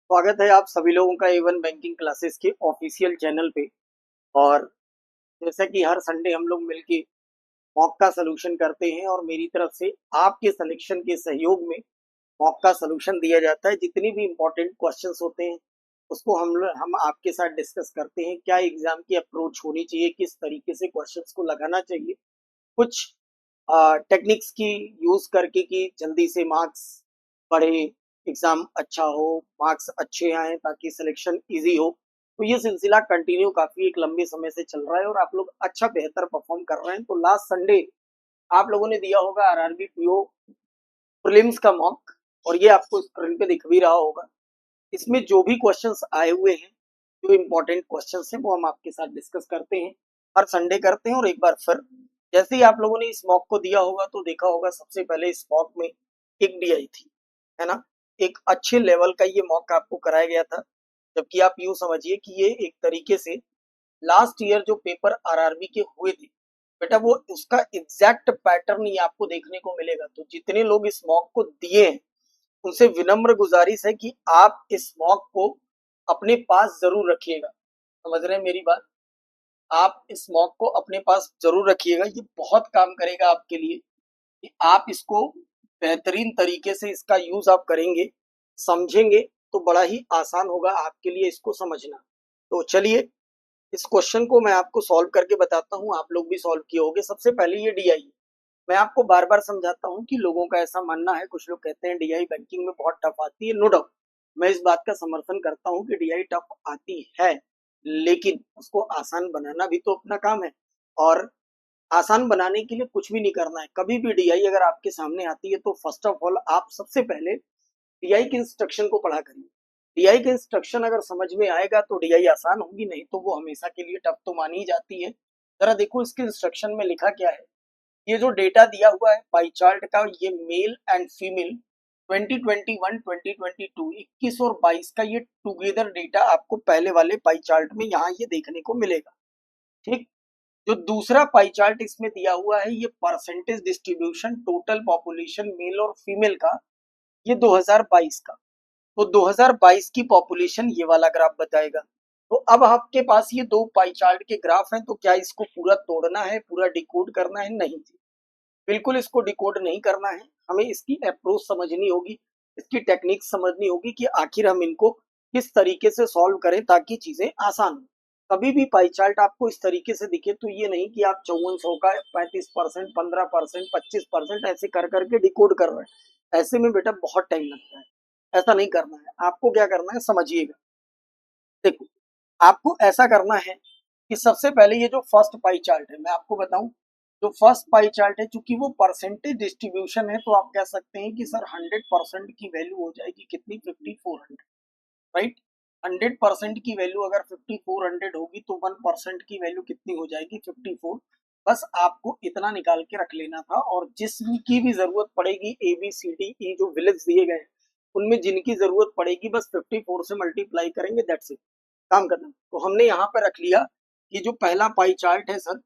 स्वागत है आप सभी लोगों का A1 बैंकिंग क्लासेस के ऑफिशियल चैनल पे। और जैसा कि हर संडे हम लोग मिलके मॉक का सलूशन करते हैं और मेरी तरफ से आपके सिलेक्शन के सहयोग में मॉक का सलूशन दिया जाता है। जितनी भी इम्पोर्टेंट क्वेश्चंस होते हैं उसको हम आपके साथ डिस्कस करते हैं। क्या एग्जाम की अप्रोच होनी चाहिए, किस तरीके से क्वेश्चंस को लगाना चाहिए, कुछ टेक्निक्स की यूज करके कि जल्दी से मार्क्स बढ़े, एग्जाम अच्छा हो, मार्क्स अच्छे आए ताकि सिलेक्शन इजी हो। तो ये सिलसिला कंटिन्यू काफी एक लंबे समय से चल रहा है और आप लोग अच्छा बेहतर परफॉर्म कर रहे हैं। तो लास्ट संडे आप लोगों ने दिया होगा आरआरबी पीओ प्रीलिम्स का मॉक, और ये आपको स्क्रीन पे दिख भी रहा होगा। इसमें जो भी क्वेश्चंस आए हुए हैं, जो इम्पोर्टेंट क्वेश्चंस हैं, वो हम आपके साथ डिस्कस करते हैं, हर संडे करते हैं। और एक बार फिर जैसे ही आप लोगों ने इस मॉक को दिया होगा तो देखा होगा सबसे पहले इस मॉक में एक डीआई थी, है ना। एक अच्छे लेवल का ये मॉक आपको कराया गया था, जबकि आप यूं समझिए कि ये एक तरीके से लास्ट ईयर जो पेपर आरआरबी के हुए थे बेटा, वो उसका एग्जैक्ट पैटर्न ही आपको देखने को मिलेगा। तो जितने लोग इस मॉक को दिए हैं उनसे विनम्र गुजारिश है कि आप इस मॉक को अपने पास जरूर रखिएगा। समझ रहे हैं मेरी बात? आप इस मॉक को अपने पास जरूर रखिएगा, ये बहुत काम करेगा आपके लिए कि आप इसको बेहतरीन तरीके से इसका यूज आप करेंगे, समझेंगे, तो बड़ा ही आसान होगा आपके लिए इसको समझना। तो चलिए इस क्वेश्चन को मैं आपको सॉल्व करके बताता हूँ, आप लोग भी सॉल्व किए होंगे। सबसे पहले ये डीआई, मैं आपको बार बार समझाता हूँ कि लोगों का ऐसा मानना है, कुछ लोग कहते हैं डीआई बैंकिंग में बहुत टफ आती है। नो डाउट, मैं इस बात का समर्थन करता हूँ कि डीआई टफ आती है, लेकिन उसको आसान बनाना भी तो अपना काम है। और आसान बनाने के लिए कुछ भी नहीं करना है। कभी भी डीआई अगर आपके सामने आती है तो फर्स्ट ऑफ ऑल आप सबसे पहले डीआई के इंस्ट्रक्शन को पढ़ा करिए। डीआई के इंस्ट्रक्शन अगर समझ में आएगा तो डीआई आसान होगी, नहीं तो वो हमेशा के लिए टफ तो मानी ही जाती है। जरा देखो इसके इंस्ट्रक्शन में लिखा क्या है। ये जो डेटा दिया हुआ है पाई चार्ट का, ये मेल एंड फीमेल 2021 2022 21 और 22 का ये टुगेदर डेटा आपको पहले वाले पाई चार्ट में यहाँ ये देखने को मिलेगा। ठीक। जो दूसरा पाई चार्ट इसमें दिया हुआ है ये percentage distribution total population male और फीमेल का, ये 2022 का। तो 2022 की पॉपुलेशन ये वाला ग्राफ बताएगा। तो अब आपके पास ये दो पाई चार्ट के ग्राफ हैं, तो क्या इसको पूरा तोड़ना है, पूरा डिकोड करना है? नहीं जी, बिल्कुल इसको डिकोड नहीं करना है। हमें इसकी अप्रोच समझनी होगी, इसकी टेक्निक समझनी होगी कि आखिर हम इनको किस तरीके से सॉल्व करें ताकि चीजें आसान हो। कभी भी पाई चार्ट आपको इस तरीके से दिखे तो ये नहीं कि आप 5400 का 35%, 15%, 25% ऐसे कर करके डिकोड कर रहे हैं। ऐसे में बेटा बहुत टाइम लगता है, ऐसा नहीं करना है। आपको क्या करना है समझिएगा। देखो, आपको ऐसा करना है कि सबसे पहले ये जो फर्स्ट पाई चार्ट है मैं आपको बताऊं, जो फर्स्ट पाई चार्ट है चूंकि वो परसेंटेज डिस्ट्रीब्यूशन है तो आप कह सकते हैं कि सर 100% की वैल्यू हो जाएगी कितनी, 5400, राइट। 100% की वैल्यू अगर 5400 होगी तो 1% की वैल्यू कितनी हो जाएगी, 54। बस आपको इतना निकाल के रख लेना था, और जिसकी भी जरूरत पड़ेगी A B C D E जो विलेज दिए गए उनमें जिनकी जरूरत पड़ेगी बस 54 से मल्टीप्लाई करेंगे, दैट्स इट, काम खत्म। तो हमने यहाँ पे रख लिया कि जो पहला पाई चार्ट है सर,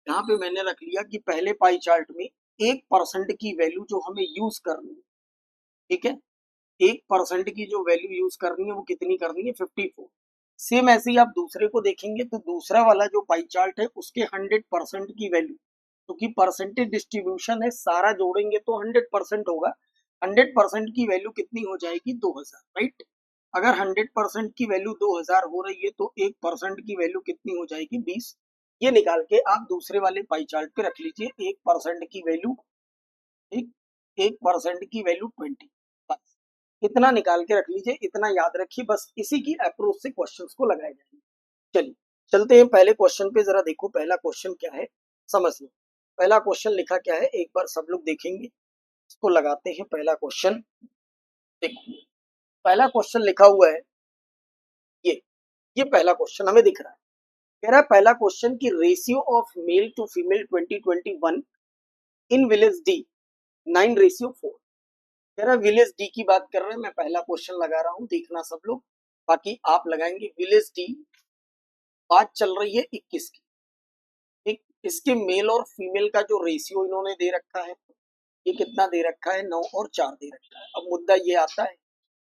यहाँ पे मैंने रख लिया कि पहले पाई चार्ट में 1% की वैल्यू जो हमें यूज करनी है, ठीक है, 1% की जो वैल्यू यूज करनी है वो कितनी करनी है, 54। सेम ऐसे ही आप दूसरे को देखेंगे तो दूसरा वाला जो पाई चार्ट है उसके 100% की वैल्यू, क्योंकि परसेंटेज डिस्ट्रीब्यूशन है, सारा जोड़ेंगे तो 100% होगा। 100% की वैल्यू कितनी हो जाएगी, 2000, राइट। अगर 100% की वैल्यू 2000 हो रही है तो 1% की वैल्यू कितनी हो जाएगी, 20। ये निकाल के आप दूसरे वाले पाई चार्ट पे रख लीजिए, 1% की वैल्यू, ठीक, 1% की वैल्यू 20। बस इतना निकाल के रख लीजिए, इतना याद रखिए, बस इसी की अप्रोच से क्वेश्चंस को लगाए जाएंगे। चलिए चलते हैं पहले क्वेश्चन पे, जरा देखो पहला क्वेश्चन क्या है, समझ लो। पहला क्वेश्चन लिखा क्या है एक बार सब लोग देखेंगे, इसको लगाते हैं पहला क्वेश्चन। देखो पहला क्वेश्चन लिखा हुआ है ये ये पहला क्वेश्चन हमें दिख रहा है। कह रहा है पहला क्वेश्चन की ratio of male to female 2021 in village D 9:4। कह रहा है विलेज डी की बात कर रहे हैं, मैं पहला क्वेश्चन लगा रहा हूं, देखना सब लोग, बाकी आप लगाएंगे। विलेज डी, बात चल रही है 21 की, ठीक। इसके मेल और फीमेल का जो रेशियो इन्होंने दे रखा है, ये कितना दे रखा है, 9 और 4 दे रखा है। अब मुद्दा ये आता है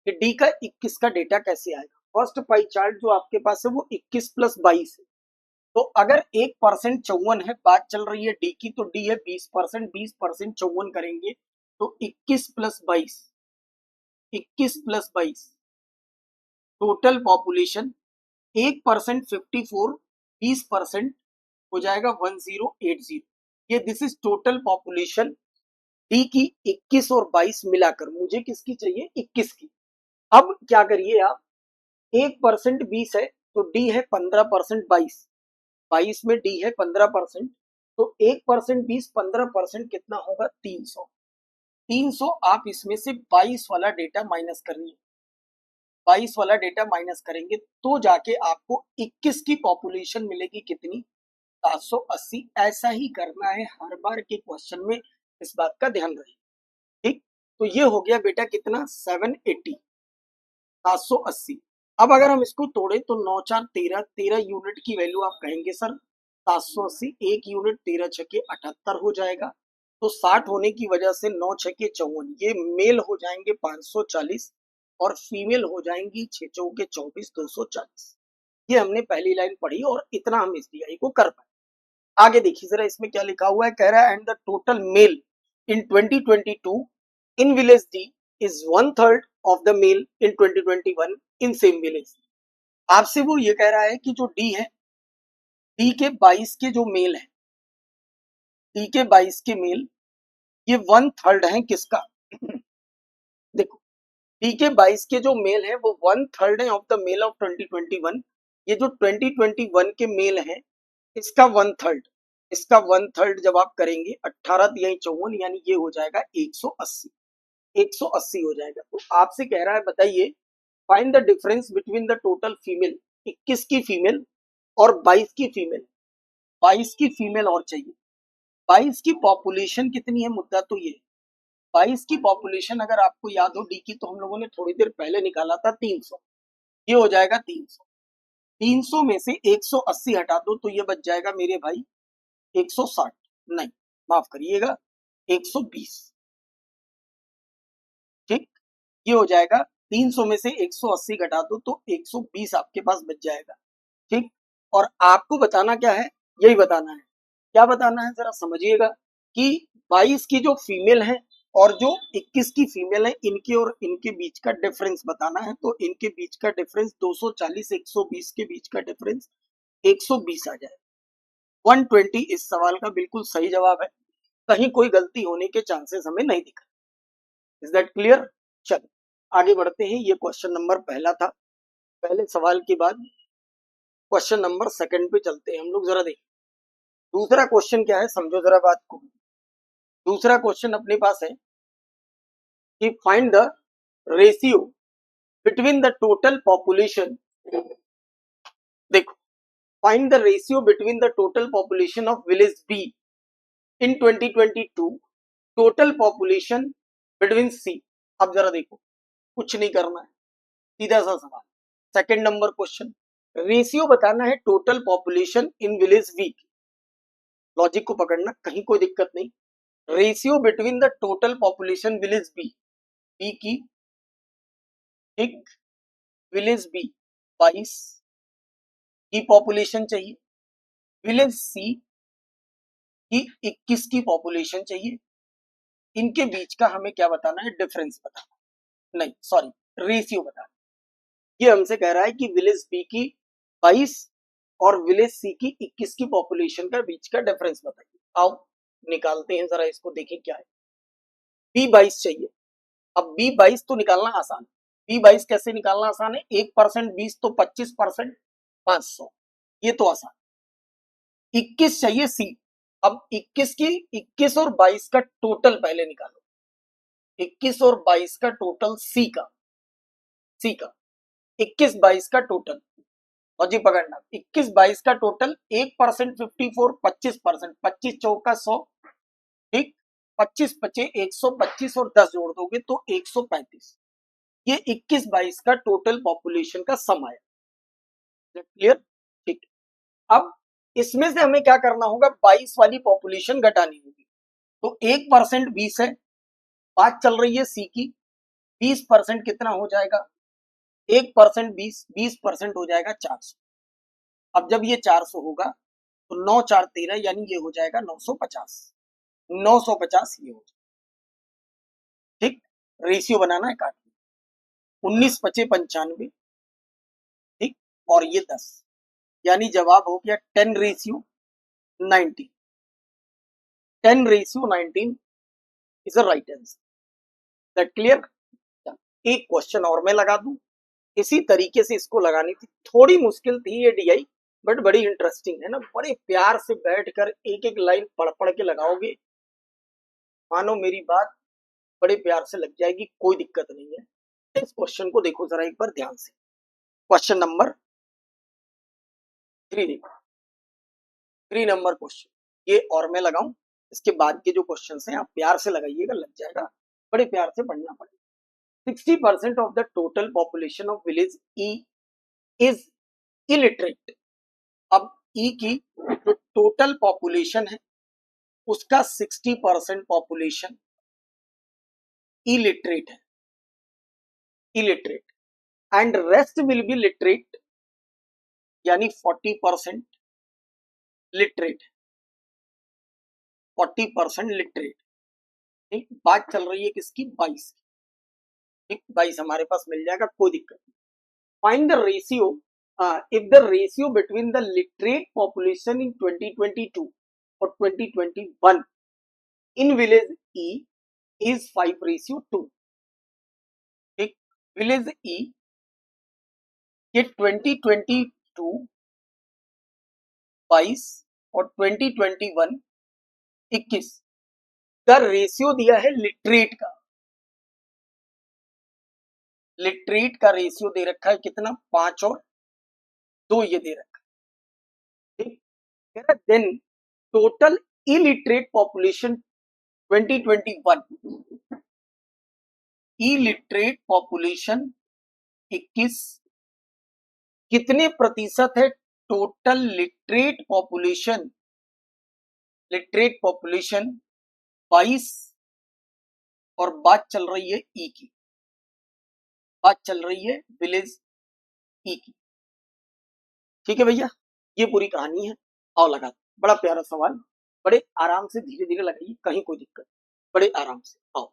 कि डी का 21 का डेटा कैसे आएगा। फर्स्ट पाई चार्ट जो आपके पास है वो 21 प्लस 22 है, तो अगर 1% 54 है, बात चल रही है डी की, तो डी है 20%, 20% 54 करेंगे तो 21 प्लस 22, 21 प्लस 22 टोटल पॉपुलेशन, 1% 54, 20% हो जाएगा 1080। ये this is total population D की 21 और 22 मिलाकर। मुझे किसकी चाहिए? 21 की। अब क्या करिए आप, 1% 20 है तो डी है 15%, 22 में डी है 15%, तो 1% 20, 15% कितना होगा? 300। 300 आप इसमें से 22 वाला डेटा माइनस करिए, 22 वाला डेटा माइनस करेंगे तो जाके आपको 21 की पॉपुलेशन मिलेगी कितनी? 780। ऐसा ही करना है हर बार के क्वेश्चन में, इस बात का ध्यान रहे। ठीक, तो ये हो गया बेटा कितना? 780, 780। अब अगर हम इसको तोड़े तो 9 4 13, 13 यूनिट की वैल्यू आप कहेंगे सर 780, एक यूनिट 13 छके 78 हो जाएगा, तो 60 होने की वजह से 9 छके 54, ये मेल हो जाएंगे 540 और फीमेल हो जाएंगी 6 चौके 24, 240। ये हमने पहली लाइन पढ़ी और इतना हम इस DI को कर पाए। आगे देखिए जरा इसमें क्या लिखा हुआ है, कह रहा है and the total male in 2022 in village D is 1/3 of the male in 2021 in same village. आपसे वो ये कह रहा है कि जो डी है, डी के 22 के जो मेल है, डी के 22 के मेल ये 1/3 है किसका? देखो डी के 22 के जो मेल है वो 1/3 है ऑफ द मेल ऑफ 2021। ये जो 2021 के मेल है इसका 1/3, इसका 1/3 जब आप करेंगे 18 यही 54, यानी ये हो जाएगा 180, 180 हो जाएगा। तो आपसे कह रहा है बताइए find the difference between the total female, 21 की फीमेल और 22 की फीमेल, 22 की फीमेल और चाहिए। 22 की पॉपुलेशन कितनी है, मुद्दा तो ये 22 की पॉपुलेशन अगर आपको याद हो डी की, तो हम लोगों ने थोड़ी देर पहले निकाला था 300, ये हो जाएगा 300। 300 में से 180 हटा दो तो ये बच जाएगा मेरे भाई 160, नहीं माफ करिएगा 120। ठीक, ये हो जाएगा 300 में से 180 घटा दो तो 120 आपके पास बच जाएगा। ठीक, और आपको बताना क्या है? यही बताना है। क्या बताना है जरा समझिएगा कि 22 की जो फीमेल है और जो 21 की फीमेल है, इनके और इनके बीच का डिफरेंस बताना है। तो इनके बीच का डिफरेंस 240, 120 के बीच का डिफरेंस 120 आ जाए। 120 इस सवाल का बिल्कुल सही जवाब है, कहीं कोई गलती होने के चांसेस हमें नहीं दिख रहे। Is that clear? चलो आगे बढ़ते हैं। ये क्वेश्चन नंबर पहला था, पहले सवाल के बाद क्वेश्चन नंबर सेकंड पे चलते हैं हम लोग। जरा देखिए दूसरा क्वेश्चन क्या है, समझो जरा बात को। दूसरा क्वेश्चन अपने पास है कि find the ratio between the total population, देखो find the ratio between the total population of village B in 2022 total population between C. अब जरा देखो कुछ नहीं करना है, सीधा सा सवाल। सेकंड नंबर क्वेश्चन, रेशियो बताना है total population in village B. Logic को पकड़ना, कहीं कोई दिक्कत नहीं। Ratio between the total population village B, B की एक विलेज बी 22 की पॉपुलेशन चाहिए, विलेज सी की 21 की पॉपुलेशन चाहिए। इनके बीच का हमें क्या बताना है? डिफरेंस बताना, नहीं सॉरी रेशियो बताना। ये हमसे कह रहा है कि विलेज बी की 22 और विलेज सी की 21 की पॉपुलेशन का बीच का डिफरेंस बताइए। आओ निकालते हैं जरा इसको, देखें क्या है। बी 22 चाहिए। अब बी 22 तो निकालना आसान है। बी 22 कैसे निकालना आसान है? 1% 20 तो 25%, 500, ये तो आसान। 21 चाहिए सी। अब 21 की 21 और 22 का टोटल पहले निकालो, 21 और 22 का टोटल सी का, 21 22 का टोटल, और जी पकड़ना 21 22 का टोटल 1% 54, 25%, 25 चौका 100, ठीक, 25 बचे 125 और 10 जोड़ दोगे तो 135। ये 21 22 का टोटल पॉपुलेशन का सम आया। क्लियर? ठीक, अब इसमें से हमें क्या करना होगा? 22 वाली पॉपुलेशन घटानी होगी। तो 1% 20 है, बात चल रही है सी की, 20% कितना हो जाएगा, 1% 20% हो जाएगा 400। अब जब ये 400 होगा तो 9 4 13, यानी ये हो जाएगा 950। 950 ये हो जाएगा। ठीक, रेशियो बनाना है, काट 19 पचे 95। ठीक, और ये 10, यानी जवाब हो गया 10:19। 10:19 is a right answer. That clear. एक क्वेश्चन और मैं लगा दूं, इसी तरीके से इसको लगानी थी, थोड़ी मुश्किल थी ये डीआई, बट बड़ी इंटरेस्टिंग है ना। बड़े प्यार से बैठकर एक एक लाइन पढ़ पढ़ के लगाओगे, मानो मेरी बात, बड़े प्यार से लग जाएगी, कोई दिक्कत नहीं है। इस क्वेश्चन को देखो जरा एक बार ध्यान से। क्वेश्चन नंबर 3 देखो, 3 नंबर क्वेश्चन ये और मैं लगाऊं, इसके बाद के जो क्वेश्चन हैं आप प्यार से लगाइएगा, लग जाएगा, बड़े प्यार से पढ़ना पड़ेगा। 60% of the total population of village E is illiterate. अब ई की जो टोटल पॉपुलेशन है उसका 60% पॉपुलेशन इलिटरेट है, illiterate, and rest will be literate, यानी 40% लिटरेट, 40% लिटरेट। ठीक, बात चल रही है किसकी, 22। ठीक, 22 हमारे पास मिल जाएगा, कोई दिक्कत नहीं। Find the ratio, if the ratio between the literate population in 2022 or 2021 in village E is 5:2। ठीक, विलेज ई के 2022 22 और 2021 21 का रेशियो दिया है लिटरेट का। लिटरेट का रेशियो दे रखा है कितना, 5 और 2 ये दे रखा है। ठीक, then total illiterate population 2021, illiterate population 21 कितने प्रतिशत है total literate population, literate population 22, और बात चल रही है ई की, बात चल रही है विलेज ई की। ठीक है भैया, ये पूरी कहानी है। आओ लगा, बड़ा प्यारा सवाल, बड़े आराम से धीरे धीरे लगाइए, कहीं कोई दिक्कत, बड़े आराम से। आओ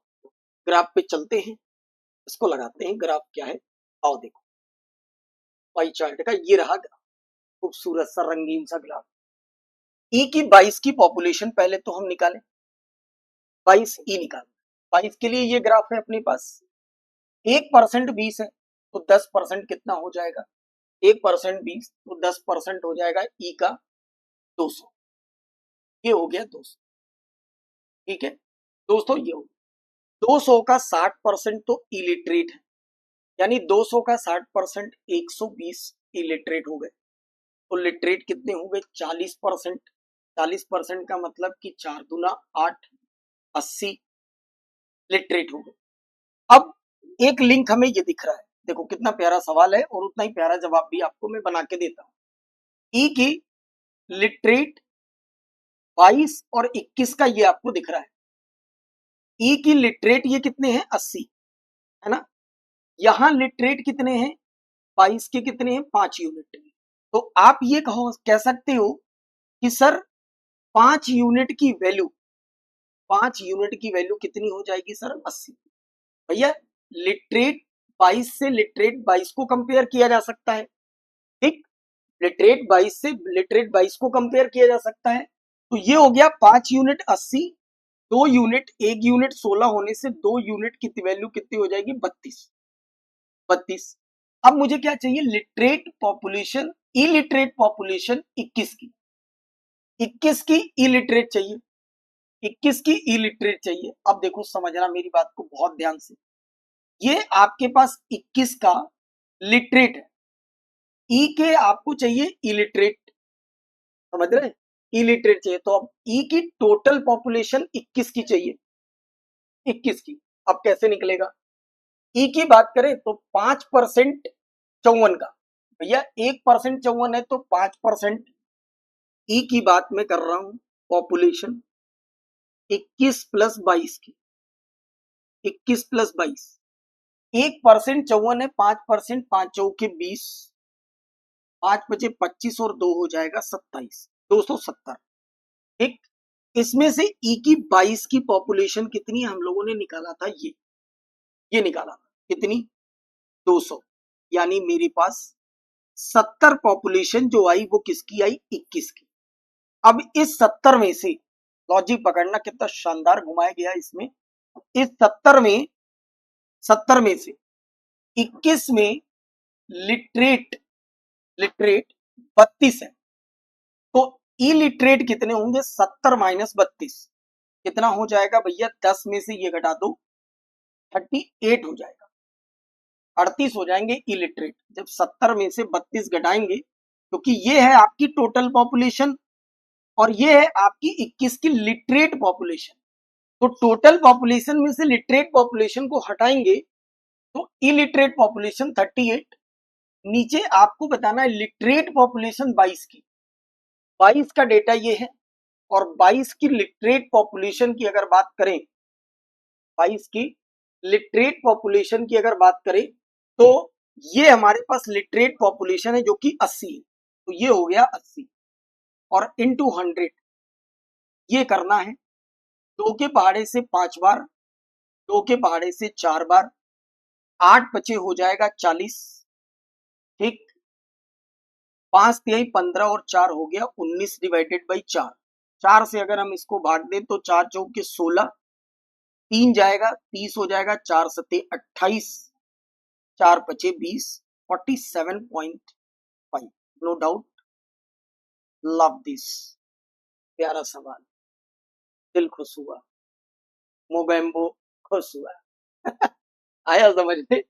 ग्राफ पे चलते हैं, इसको लगाते हैं। ग्राफ क्या है, आओ देखो, पाई चार्ट का ये रहा ग्राफ, खूबसूरत सा रंगीन सा ग्राफ। ई की 22 की पॉपुलेशन पहले तो हम निकालें, 22 ई निकालें। 22 के लिए ये ग्राफ है अपने पास, 1% 20 है तो 10% कितना हो जाएगा, 1% 20 तो 10% हो जाएगा ई का 200। ये हो गया 200। ठीक है दोस्तों, ये हो 200 का 60% तो इलिटरेट है, यानी 200 का 60% 120 इलिटरेट हो गए। तो लिटरेट कितने हो गए, 40%। 40% का मतलब कि 4 दूना 8, 80 लिटरेट हो गए। अब एक लिंक हमें ये दिख रहा है, देखो कितना प्यारा सवाल है और उतना ही प्यारा जवाब भी आपको मैं बना के देता हूं। ई की लिटरेट 22 और 21 का ये आपको दिख रहा है। ई की लिटरेट ये कितने हैं, 80 है ना। यहां लिटरेट कितने हैं, 22 के कितने हैं, 5 यूनिट। तो आप ये कह सकते हो कि सर 5 यूनिट की वैल्यू, 5 यूनिट की वैल्यू कितनी हो जाएगी सर, 80। भैया लिटरेट 22 से लिटरेट 22 को कंपेयर किया जा सकता है। ठीक, लिटरेट 22 से लिटरेट 22 को कंपेयर किया जा सकता है। तो ये हो गया 5 यूनिट 80, 2 यूनिट, 1 यूनिट 16 होने से 2 यूनिट की वैल्यू कितनी हो जाएगी, 32। 32। अब मुझे क्या चाहिए, लिटरेट पॉपुलेशन, इलिटरेट पॉपुलेशन 21 की, 21 की इलिटरेट चाहिए, 21 की इलिटरेट चाहिए। अब देखो समझना मेरी बात को बहुत ध्यान से, ये आपके पास 21 का लिटरेट है, ई के आपको चाहिए इलिटरेट, समझ रहे हैं, इलिटरेट चाहिए। तो अब ई की टोटल पॉपुलेशन 21 की चाहिए, 21 की। अब कैसे निकलेगा, ई की बात करें तो 5% 54 का, भैया 1% 54 है तो 5%, ई की बात मैं कर रहा हूं, पॉपुलेशन 21 + 22 की, 21 + 22 1% 54 है, 5% 5 चौके 20, 5 बचे 25 और 2 हो जाएगा 27, 270। ठीक, इसमें से ई की 22 की पॉपुलेशन कितनी हम लोगों ने निकाला था, ये निकाला था कितनी, 200। यानी मेरे पास 70 पॉपुलेशन जो आई वो किसकी आई, 21 की। अब इस 70 में से लॉजिक पकड़ना कितना शानदार घुमाया गया इसमें। इस 70 में से 21 में लिटरेट 32 है, तो इलिटरेट कितने होंगे, 70 माइनस 32 कितना हो जाएगा भैया, 10 में से ये घटा दो 38 हो जाएगा, 38 हो जाएंगे इलिटरेट। जब 70 में से 32 घटाएंगे, क्योंकि ये है आपकी टोटल पॉपुलेशन और ये है आपकी 21 की लिटरेट पॉपुलेशन, तो टोटल पॉपुलेशन में से लिटरेट पॉपुलेशन को हटाएंगे तो इलिटरेट पॉपुलेशन 38। नीचे आपको बताना है लिटरेट पॉपुलेशन 22 की, 22 का डेटा ये है, और 22 की लिटरेट पॉपुलेशन की अगर बात करें, 22 की लिटरेट पॉपुलेशन की अगर बात करें तो ये हमारे पास लिटरेट पॉपुलेशन है जो कि 80 है, तो ये हो गया 80 और इनटू 100 ये करना है, 2 के पहाड़े से 5 बार, 2 के पहाड़े से 4 बार, 8 बचे हो जाएगा 40। ठीक, 5 तिहाई 15 और 4 हो गया 19 डिवाइडेड बाई 4, 4 से अगर हम इसको भाग दें तो 4 चौके 16, 3 जाएगा 30 हो जाएगा, 4 सते 28, 4 पचे 20, 47.5। नो डाउट, लव दिस, प्यारा सवाल, दिल खुश हुआ, मोबेम्बो खुश हुआ। आया समझ में,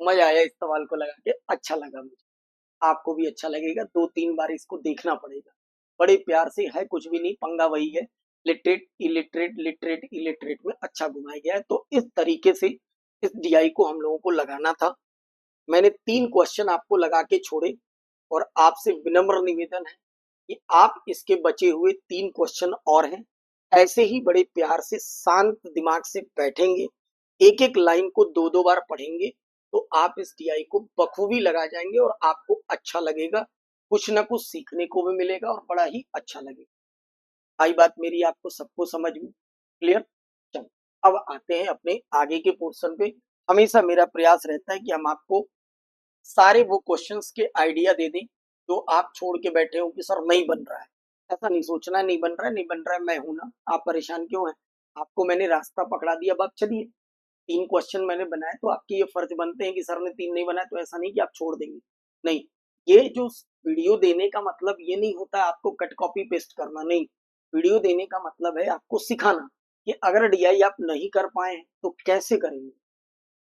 मजा आया इस सवाल को लगा के, अच्छा लगा मुझे, आपको भी अच्छा लगेगा, 2-3 बार इसको देखना पड़ेगा, बड़े प्यार से है, कुछ भी नहीं, पंगा वही है, लिटरेट इलिटरेट लिटरेट इलिटरेट में अच्छा घुमाया गया है। तो इस तरीके से इस डीआई को हम लोगों को लगाना था। मैंने 3 क्वेश्चन आपको लगा के छोड़े और आपसे विनम्र निवेदन है कि आप इसके बचे हुए 3 क्वेश्चन और हैं, ऐसे ही बड़े प्यार से शांत दिमाग से बैठेंगे, एक एक लाइन को 2-2 बार पढ़ेंगे, तो आप इस डीआई को बखूबी लगा जाएंगे और आपको अच्छा लगेगा, कुछ ना कुछ सीखने को भी मिलेगा और बड़ा ही अच्छा लगेगा। आई बात मेरी आपको सबको समझ में, क्लियर। चलो अब आते हैं अपने आगे के पोर्शन पे। हमेशा मेरा प्रयास रहता है कि हम आपको सारे वो क्वेश्चंस के आइडिया दे दें जो आप छोड़ के बैठे हो कि सर नहीं बन रहा है। ऐसा नहीं सोचना है, नहीं बन रहा है, नहीं बन रहा है, मैं हूं ना, आप परेशान क्यों हैं। आपको मैंने रास्ता पकड़ा दिया, अब आप चलिए, 3 क्वेश्चन मैंने बनाए तो आपके ये फर्ज बनते हैं कि सर ने 3 नहीं बनाए तो ऐसा नहीं कि आप छोड़ देंगे, नहीं। ये जो वीडियो देने का मतलब ये नहीं होता आपको कट कॉपी पेस्ट करना, नहीं। वीडियो देने का मतलब है आपको सिखाना कि अगर डीआई आप नहीं कर पाए तो कैसे करेंगे,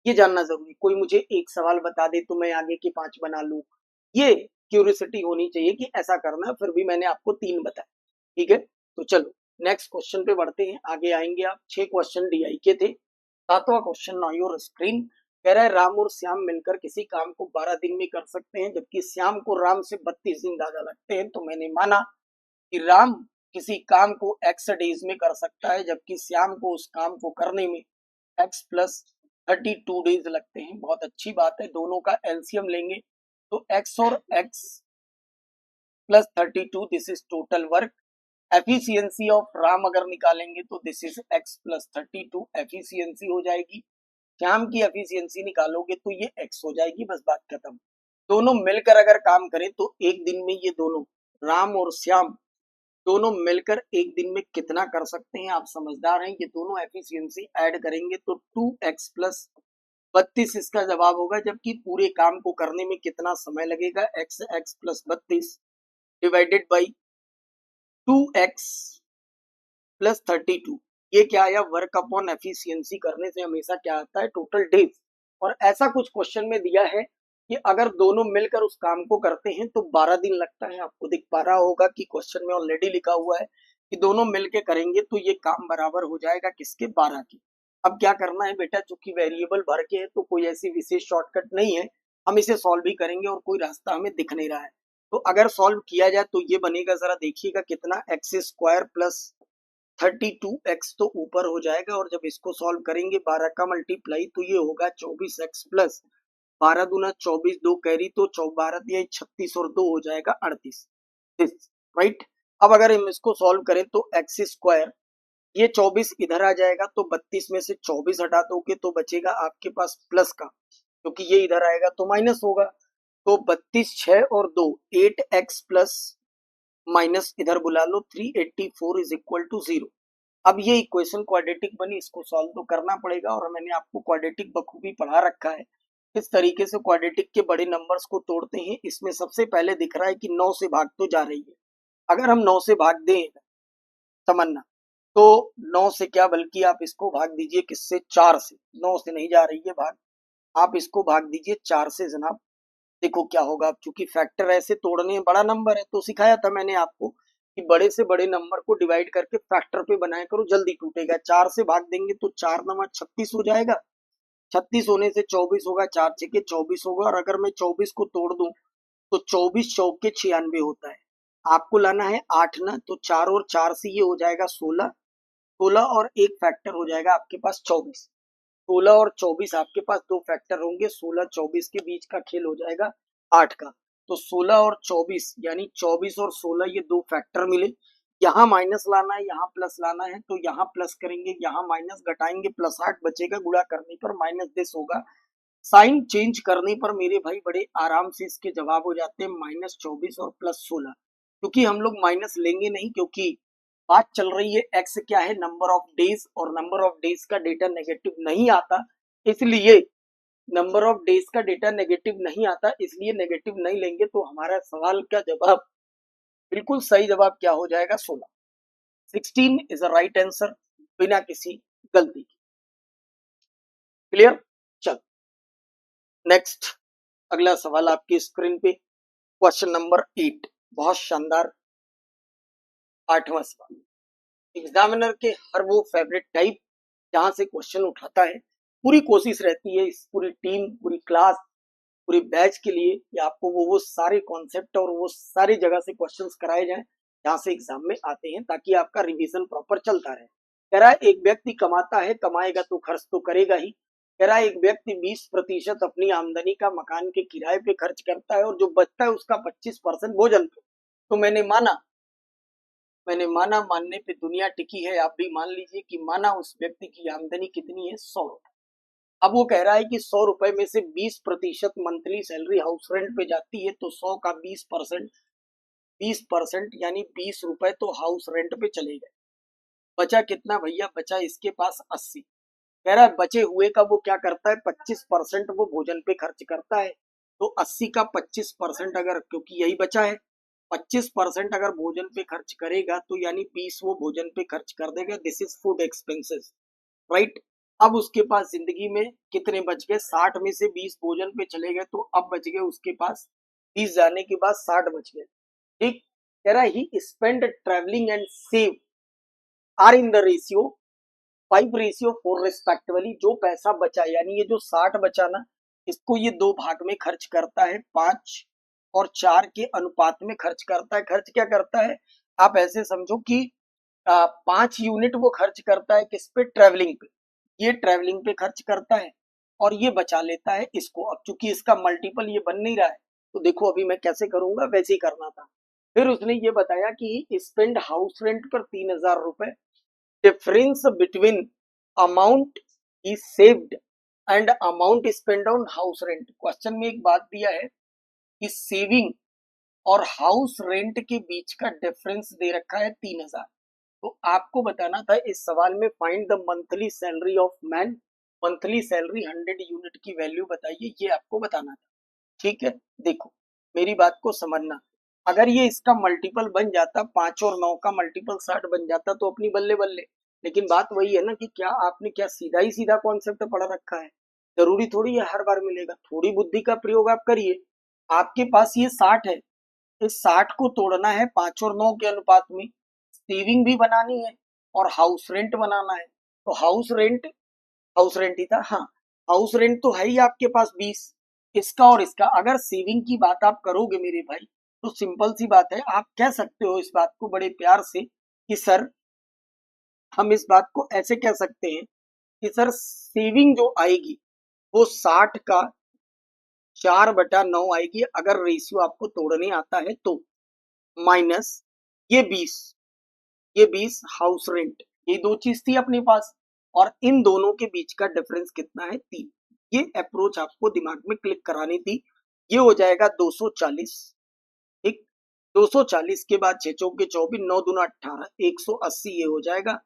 ये जानना जरूरी। कोई मुझे एक सवाल बता दे तो मैं आगे के 5 बना लूं, ये क्यूरियोसिटी होनी चाहिए कि ऐसा करना है, फिर भी मैंने आपको 3 बताए। ठीक है, तो चलो नेक्स्ट क्वेश्चन पे बढ़ते हैं, आगे आएंगे आप। 6 क्वेश्चन डीआई के थे। 7वां क्वेश्चन नाउ योर स्क्रीन, कह रहा है राम और श्याम मिलकर किसी काम को 12 दिन में कर सकते हैं जबकि श्याम को राम से 32 दिन ज्यादा लगते हैं। तो मैंने माना कि राम किसी काम को x डेज में कर सकता है जबकि श्याम को उस काम को करने में x प्लस 32 डेज लगते हैं। बहुत अच्छी बात है, दोनों का एलसीएम लेंगे तो x और x plus 32 this is total work. Efficiency of Ram अगर निकालेंगे तो this is x plus 32 efficiency हो जाएगी। श्याम की एफिशिएंसी निकालोगे तो ये x हो जाएगी, बस बात खत्म। दोनों मिलकर अगर काम करें तो एक दिन में ये दोनों राम और श्याम दोनों मिलकर एक दिन में कितना कर सकते हैं। आप समझदार हैं कि दोनों एफिशिएंसी ऐड करेंगे तो 2x प्लस 32 इसका जवाब होगा, जबकि पूरे काम को करने में कितना समय लगेगा, x plus 32 divided by 2x plus 32। ये क्या आया, वर्क अपॉन एफिशिएंसी करने से हमेशा क्या आता है, टोटल डेज। और ऐसा कुछ क्वेश्चन में दिया है कि अगर दोनों मिलकर उस काम को करते हैं तो 12 दिन लगता है। आपको दिख पा रहा होगा कि क्वेश्चन में ऑलरेडी लिखा हुआ है कि दोनों मिलकर करेंगे तो ये काम बराबर हो जाएगा किसके, 12 के। अब क्या करना है बेटा, चूंकि वेरिएबल भर के है तो कोई ऐसी विशेष शॉर्टकट नहीं है, हम इसे सॉल्व भी करेंगे और कोई रास्ता हमें दिख नहीं रहा है। तो अगर सॉल्व किया जाए तो ये बनेगा, जरा देखिएगा कितना, x स्क्वायर प्लस 32x तो ऊपर हो जाएगा, और जब इसको सॉल्व करेंगे 12 का मल्टीप्लाई तो ये होगा 24x प्लस 12 दूना 24, 2 कैरी तो 12 दिया 36 और 2 हो जाएगा 38, राइट। अब अगर हम इसको सॉल्व करें तो एक्स स्क्वायर, ये 24 इधर आ जाएगा तो 32 में से 24 हटा दोगे तो बचेगा आपके पास प्लस का, क्योंकि ये इधर आएगा तो माइनस होगा। तो 32 6 और 2 8x प्लस माइनस इधर बुला लो 384 इज इक्वल टू 0। अब ये इक्वेशन क्वाड्रेटिक बनी, इसको सॉल्व तो करना पड़ेगा, और मैंने आपको क्वाड्रेटिक बखूबी पढ़ा रखा है। इस तरीके से क्वाड्रेटिक के बड़े नंबर्स को तोड़ते हैं। इसमें सबसे पहले दिख रहा है कि 9 से भाग तो जा रही है, अगर हम 9 से भाग दें तमन्ना, तो 9 से क्या, बल्कि आप इसको भाग दीजिए किससे, 4 से। 9 से नहीं जा रही है भाग, आप इसको भाग दीजिए 4 से जनाब। देखो क्या होगा, अब चूंकि फैक्टर ऐसे तोड़ने हैं, बड़ा नंबर है तो सिखाया था मैंने आपको कि बड़े से बड़े नंबर को डिवाइड करके फैक्टर पे बनाया करो, जल्दी टूटेगा। 4 से भाग देंगे तो 4 नंबर 36 हो जाएगा, 36 होने से 24 होगा, 4 छके 24 होगा, और अगर मैं 24 को तोड़ दूं तो 24 चौके 96 होता है। आपको लाना है 8 ना, तो 4 और 4 से ये हो जाएगा 16, 16 और एक फैक्टर हो जाएगा आपके पास 24, 16 और 24 आपके पास दो फैक्टर होंगे, 16 24 के बीच का खेल हो जाएगा 8 का। तो 16 और 24 यानी 24 और 16 ये दो फैक्टर मिले, यहाँ माइनस लाना है यहाँ प्लस लाना है, तो यहाँ प्लस करेंगे यहाँ माइनस घटाएंगे, प्लस 8 बचेगा, गुणा करने पर माइनस 10 होगा। साइन चेंज करने पर मेरे भाई बड़े आराम से इसके जवाब हो जाते हैं -24 और +16, क्योंकि हम लोग माइनस लेंगे नहीं, क्योंकि बात चल रही है एक्स क्या है, नंबर ऑफ डेज, और नंबर ऑफ डेज का डेटा नेगेटिव नहीं आता, इसलिए नंबर ऑफ डेज का डेटा नेगेटिव नहीं आता, इसलिए नेगेटिव नहीं लेंगे। तो हमारा सवाल का जवाब, बिल्कुल सही जवाब क्या हो जाएगा, 16, 16 इज अ राइट आंसर, बिना किसी गलती के। क्लियर, चल नेक्स्ट, अगला सवाल आपकी स्क्रीन पे, क्वेश्चन नंबर 8, बहुत शानदार 8वां सवाल। एग्जामिनर के हर वो फेवरेट टाइप जहां से क्वेश्चन उठाता है, पूरी कोशिश रहती है इस पूरी टीम, पूरी क्लास, पूरी बैच के लिए कि आपको वो सारे कॉन्सेप्ट और वो सारी जगह से क्वेश्चंस कराए जाएं जहां से एग्जाम में आते हैं, ताकि आपका रिवीजन प्रॉपर चलता रहे। कह रहा है एक व्यक्ति कमाता है, कमाएगा तो खर्च तो करेगा ही। कह रहा है एक व्यक्ति 20% अपनी आमदनी का मकान के किराए पे खर्च करता है, और जो बचता है उसका 25% भोजन पे। तो मैंने माना मानने पे दुनिया टिकी है, आप भी मान लीजिए कि माना उस व्यक्ति की आमदनी कितनी है, 100 रुपए। अब वो कह रहा है कि 100 रुपए में से 20% मंथली सैलरी हाउस रेंट पे जाती है, तो 100 का 20% यानी 20 रुपए तो हाउस रेंट पे चले गए। बचा कितना भैया, बचा इसके पास 80। कह रहा है बचे हुए का वो क्या करता है, 25% वो भोजन पे खर्च करता है। तो 80 का 25% अगर, क्योंकि यही बचा है, 25% अगर भोजन पे खर्च करेगा तो यानी 20 वो भोजन पे खर्च कर देगा, this is food expenses, right. अब उसके पास जिंदगी में कितने बच गए, 60 में से 20 भोजन पे चले गए, तो अब बच गए उसके पास 20 जाने के बाद 60 बच गए, ठीक। कह रहा he spend travelling and save are in the ratio 5:4 respectively. जो पैसा बचा यानी ये जो 60 बचा ना, इसको ये दो भाग में खर्च करता है, 5 और 4 के अनुपात में खर्च करता है। खर्च क्या करता है, आप ऐसे समझो कि 5 यूनिट वो खर्च करता है किस पे, ट्रेवलिंग पे, ये ट्रेवलिंग पे खर्च करता है, और ये बचा लेता है इसको। अब चूंकि इसका मल्टीपल ये बन नहीं रहा है, तो देखो अभी मैं कैसे करूंगा, वैसे ही करना था। फिर उसने ये बताया कि स्पेंड हाउस रेंट पर 3000 रुपए, difference between amount he saved and amount spend on house rent. Question में एक बात दिया है कि सेविंग और हाउस रेंट के बीच का डिफरेंस दे रखा है 3000। तो आपको बताना था इस सवाल में, find the monthly salary of man, monthly salary 100 unit की वैल्यू बताइए, ये आपको बताना था, ठीक है। देखो मेरी बात को समझना, अगर ये इसका मल्टीपल बन जाता, 5 और 9 का मल्टीपल 60 बन जाता तो अपनी बल्ले बल्ले। लेकिन बात वही है ना कि क्या आपने क्या सीधा ही सीधा कॉन्सेप्ट पढ़ रखा है, जरूरी थोड़ी है हर बार मिलेगा, थोड़ी बुद्धि का प्रयोग आप करिए। आपके पास ये 60 है, इस 60 को तोड़ना है 5 और 9 के अनुपात में, सेविंग भी बनानी है और हाउस रेंट बनाना है। तो हाउस रेंट ही था, हाँ, हाउस रेंट तो है ही आपके पास 20, इसका और इसका। अगर सेविंग की बात आप करोगे मेरे भाई, तो सिंपल सी बात है, आप कह सकते हो इस बात को बड़े प्यार से कि सर हम इस बात को ऐसे कह सकते हैं कि सर सेविंग जो आएगी वो 60 का 4/9 आएगी अगर रेशियो आपको तोड़ने आता है तो, माइनस ये 20, ये 20 हाउस रेंट, ये दो चीज थी अपने पास, और इन दोनों के बीच का डिफरेंस कितना है 3। ये अप्रोच आपको दिमाग में क्लिक करानी थी। ये हो जाएगा 240, ठीक। 240 के बाद 6 चौके 24, 9 दूना 18, 180 ये हो जाएगा,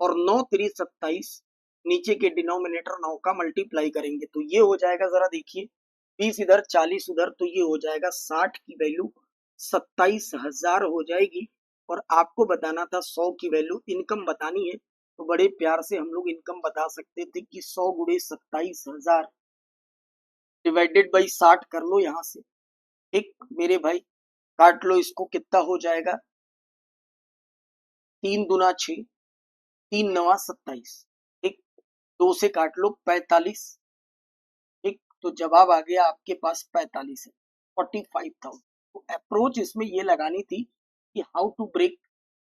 और 9 3 27, नीचे के डिनोमिनेटर 9 का मल्टीप्लाई करेंगे तो ये हो जाएगा, जरा देखिए 20 इधर 40 उधर, तो ये हो जाएगा 60 की वैल्यू 27,000 हो जाएगी। और आपको बताना था 100 की वैल्यू इनकम बतानी है, तो बड़े प्यार से हम लोग इनकम बता सकते थे कि 100 गुणे 27,000 डिवाइडेड बाई 60 कर लो यहाँ से, ठीक मेरे भाई, काट लो इसको, कितना हो जाएगा 3 दूना 6, 3 नवा 27, ठीक। 2 से काट लो 45, ठीक। तो जवाब आ गया आपके पास 45 है, 45,000। तो अप्रोच इसमें ये लगानी थी कि how to break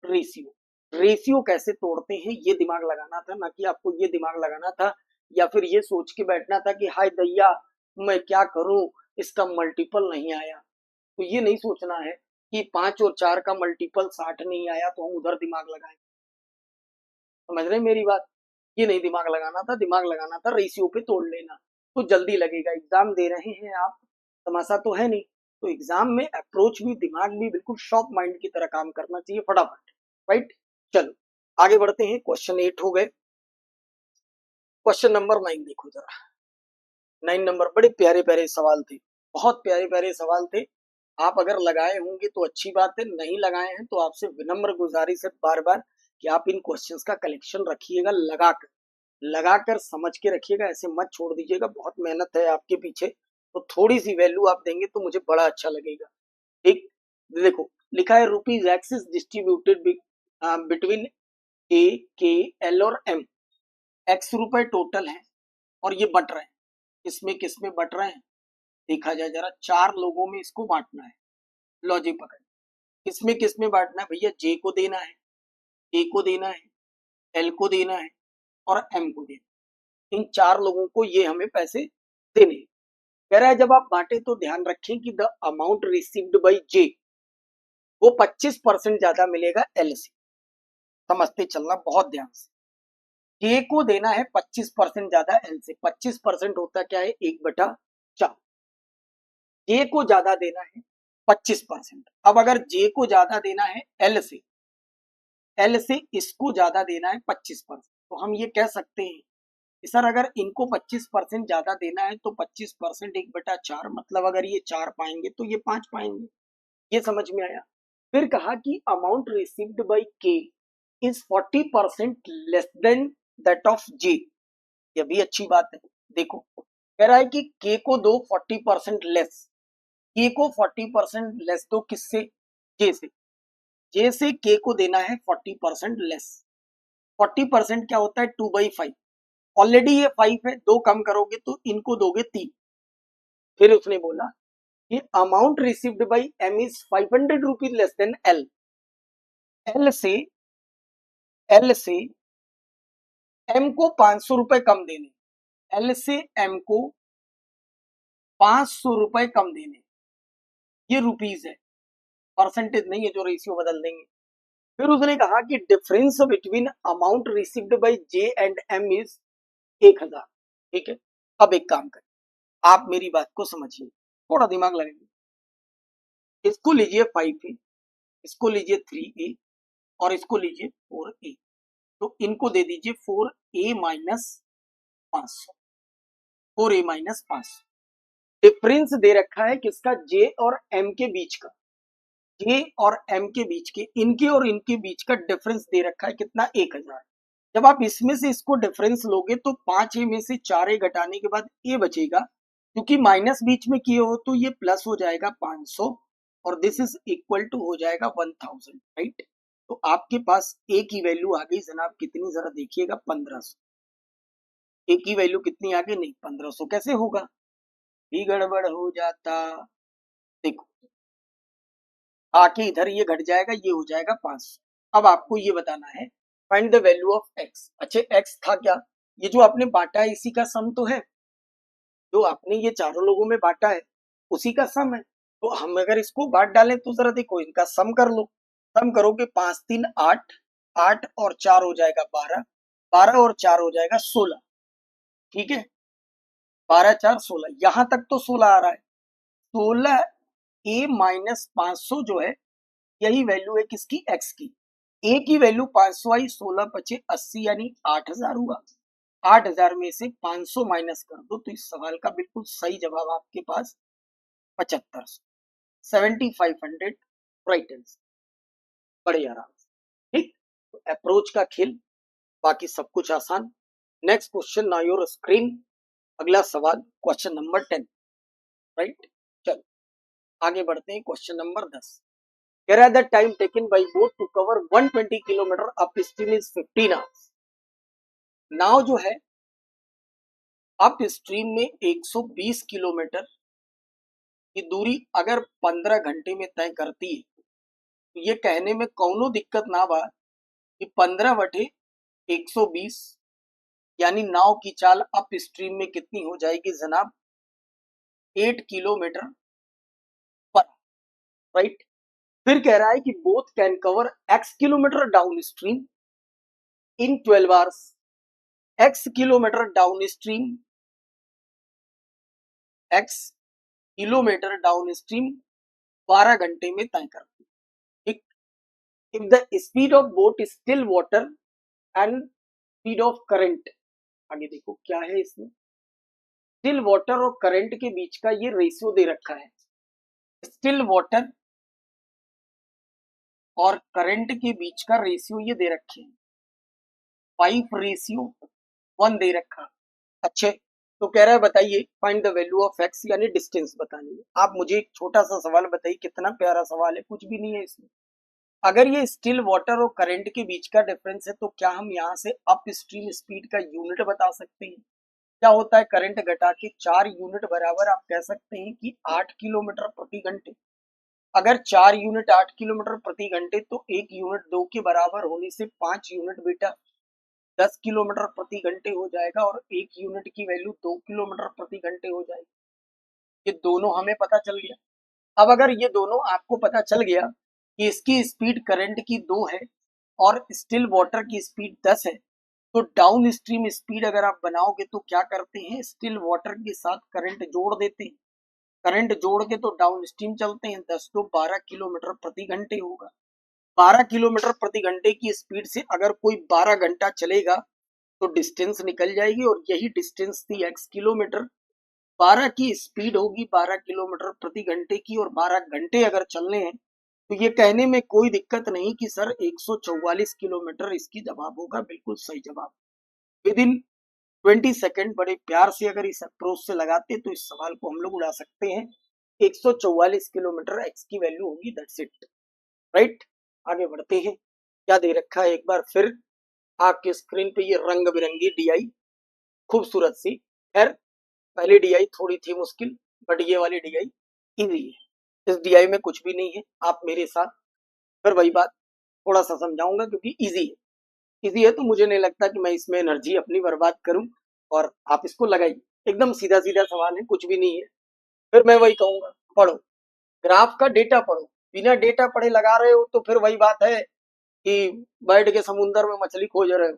ratio, ratio कैसे तोड़ते हैं ये दिमाग लगाना था, ना कि आपको ये दिमाग लगाना था या फिर ये सोच के बैठना था कि हाय दैया मैं क्या करूं इसका मल्टीपल नहीं आया। तो ये नहीं सोचना है कि 5 और 4 का मल्टीपल 60 नहीं आया तो हम उधर दिमाग लगाएं। समझ रहे हैं मेरी बात? ये नहीं दिमाग लगाना था, दिमाग लगाना था रेशियो पे तोड़ लेना, तो जल्दी लगेगा। एग्जाम दे रहे हैं आप, तमाशा तो है नहीं, तो एग्जाम में अप्रोच भी दिमाग भी बिल्कुल शॉर्प माइंड की तरह काम करना चाहिए फटाफट, राइट। चलो आगे बढ़ते हैं, क्वेश्चन 8 हो गए। क्वेश्चन नंबर 9 देखो जरा, 9 नंबर, बड़े प्यारे प्यारे सवाल थे, बहुत प्यारे प्यारे सवाल थे। आप अगर लगाए होंगे तो अच्छी बात है, नहीं लगाए हैं तो आपसे विनम्र गुजारिश है बार बार कि आप इन क्वेश्चंस का कलेक्शन रखिएगा, लगाकर समझ के रखिएगा, ऐसे मत छोड़ दीजिएगा। बहुत मेहनत है आपके पीछे, तो थोड़ी सी वैल्यू आप देंगे तो मुझे बड़ा अच्छा लगेगा, ठीक। देखो लिखा है rupees X is distributed between A K L और एम, एक्स रुपए टोटल है और ये बट रहे हैं, किसमें किसमें बट रहे हैं देखा जाए जरा, 4 लोगों में इसको बांटना है, लॉजिक पकड़, किसमें किसमें बांटना है भैया, जे को देना है, ए को देना है, एल को देना है और एम को देना है। इन 4 लोगों को ये हमें पैसे देने हैं। कह रहा है जब आप बांटे तो ध्यान रखें कि द अमाउंट रिसीव्ड बाई जे वो 25% ज्यादा मिलेगा एल से, समझते चलना बहुत ध्यान से। जे को देना है 25% ज्यादा एल से, 25% होता क्या है 1/4, जे को ज्यादा देना है 25%। अब अगर जे को ज्यादा देना है एल से, एल से इसको ज्यादा देना है 25%, तो हम ये कह सकते हैं कि सर अगर इनको 25% ज्यादा देना है तो 25% 1/4, मतलब अगर ये 4 पाएंगे तो ये 5 पाएंगे, ये समझ में आया। फिर कहा कि amount received by K is 40% less than that of J, ये भी अच्छी बात है। देखो कह रहा है कि के को दो 40% लेस, के को 40% लेस दो किससे, जे से, जे से के को देना है 40% लेस। 40% क्या होता है 2/5, ऑलरेडी ये 5 है, 2 कम करोगे तो इनको दोगे 3। फिर उसने बोला कि amount received by M is 500 rupees less than L, L से एम को 500 रुपए कम देने, एल से एम को 500 रुपए कम देने, ये रुपीज है, परसेंटेज नहीं है जो रेशियो बदल देंगे। फिर उसने कहा कि difference between amount received by J and M is 1000, ठीक है। अब एक काम करें, आप मेरी बात को समझिए, थोड़ा दिमाग लगाइए, इसको लीजिए 5A, इसको लीजिए 3A और इसको लीजिए 4A, तो इनको दे दीजिए 4A minus 500, 4A minus 500। Difference दे रखा है किसका, जे और एम के बीच का, जे और एम के बीच के, इनके और इनके बीच का डिफरेंस दे रखा है कितना 1000। जब आप इसमें से इसको डिफरेंस लोगे तो 5A में से 4A घटाने के बाद ए बचेगा, क्योंकि माइनस बीच में किए हो तो ये प्लस हो जाएगा 500 और दिस इज इक्वल टू हो जाएगा 1000, राइट। तो आपके पास ए की वैल्यू आ गई जनाब कितनी, जरा देखिएगा 1500। ए की वैल्यू कितनी आ गई, नहीं 1500, कैसे होगा, भी गड़बड़ हो जाता। देखो आके इधर ये घट जाएगा, ये हो जाएगा 500। अब आपको ये बताना है find the value of x. अच्छा एक्स था क्या, ये जो आपने बांटा है इसी का सम तो है, जो आपने ये चारों लोगों में बांटा है उसी का सम है। तो हम अगर इसको बांट डालें तो जरा देखो इनका सम कर लो। सम करोगे 5 3 8, 8 और 4 हो जाएगा 12, 12 और 4 हो जाएगा 16। ठीक है, 12 4 16, यहां तक तो 16 आ रहा है। 16 ए माइनस 500 जो है यही वैल्यू है किसकी, एक्स की। ए की वैल्यू 500 आई, 16 पचे 80 यानी 8000 हुआ। 8000 में से 500 माइनस कर दो तो इस सवाल का बिल्कुल सही जवाब आपके पास 7500, 7500 राइट आंसर। बड़े आराम से। ठीक, तो अप्रोच का खेल, बाकी सब कुछ आसान। Next question now your screen. अगला सवाल क्वेश्चन नंबर 10, राइट। चलो आगे बढ़ते हैं, क्वेश्चन नंबर 10। कह रहा है the time taken by boat to cover 120 kilometre upstream is 15 hours. नाव जो है अप स्ट्रीम में 120 किलोमीटर की दूरी अगर 15 घंटे में तय करती है, तो ये कहने में कौनो दिक्कत ना बा कि 15/120 यानी नाव की चाल अप स्ट्रीम में कितनी हो जाएगी जनाब, 8 किलोमीटर पर, राइट। फिर कह रहा है कि both can cover x kilometre down stream in 12 hours, x kilometre down stream, x kilometre down stream 12 घंटे में तय करती है। If the speed of boat still water and speed of current, आगे देखो क्या है इसमें, स्टिल वाटर और करंट के बीच का ये रेशियो दे रखा है। स्टिल वाटर और करंट के बीच का रेशियो ये दे रखे हैं 5:1 दे रखा। अच्छे, तो कह रहा है बताइए find the value of x यानी डिस्टेंस बतानी है। आप मुझे एक छोटा सा सवाल बताइए, कितना प्यारा सवाल है, कुछ भी नहीं है इसमें। अगर ये स्टिल वाटर और करंट के बीच का डिफरेंस है तो क्या हम यहाँ से अप स्ट्रीम स्पीड का यूनिट बता सकते हैं। क्या होता है, करंट घटा के 4 यूनिट बराबर आप कह सकते हैं कि 8 किलोमीटर प्रति घंटे। अगर 4 यूनिट 8 किलोमीटर प्रति घंटे तो 1 यूनिट 2 के बराबर होने से 5 यूनिट बेटा 10 किलोमीटर प्रति घंटे हो जाएगा और 1 यूनिट की वैल्यू 2 किलोमीटर प्रति घंटे हो जाएगी। ये दोनों हमें पता चल गया। अब अगर ये दोनों आपको पता चल गया कि इसकी स्पीड करंट की 2 है और स्टिल वाटर की स्पीड 10 है, तो डाउन स्ट्रीम स्पीड अगर आप बनाओगे तो क्या करते हैं, स्टिल वाटर के साथ करंट जोड़ देते हैं। करंट जोड़ के तो डाउन स्ट्रीम चलते हैं, 10 तो 12 किलोमीटर प्रति घंटे होगा। 12 किलोमीटर प्रति घंटे की स्पीड से अगर कोई 12 घंटा चलेगा तो डिस्टेंस निकल जाएगी और यही डिस्टेंस थी x किलोमीटर। 12 की स्पीड होगी 12 किलोमीटर प्रति घंटे की और 12 घंटे अगर चलने हैं तो ये कहने में कोई दिक्कत नहीं कि सर 144 किलोमीटर इसकी जवाब होगा, बिल्कुल सही जवाब। विद इन 20 सेकेंड बड़े प्यार से अगर इस अप्रोच से लगाते तो इस सवाल को हम लोग उड़ा सकते हैं। 144 किलोमीटर x की वैल्यू होगी, दैट्स इट, राइट। आगे बढ़ते हैं, क्या दे रखा है एक बार फिर आपके स्क्रीन पे, ये रंग बिरंगी डीआई खूबसूरत सी। खैर पहली डीआई थोड़ी थी मुश्किल, बट ये वाली डीआई इजी है। इस डीआई में कुछ भी नहीं है, आप मेरे साथ फिर वही बात थोड़ा सा समझाऊंगा क्योंकि इजी है। इजी है तो मुझे नहीं लगता कि मैं इसमें एनर्जी अपनी बर्बाद करूं, और आप इसको लगाइए, एकदम सीधा सीधा सवाल है, कुछ भी नहीं है। फिर मैं वही कहूंगा, पढ़ो ग्राफ का डेटा पढ़ो। बिना डेटा पढ़े लगा रहे हो तो फिर वही बात है कि बैठ के समुंदर में मछली खोज रहे हो।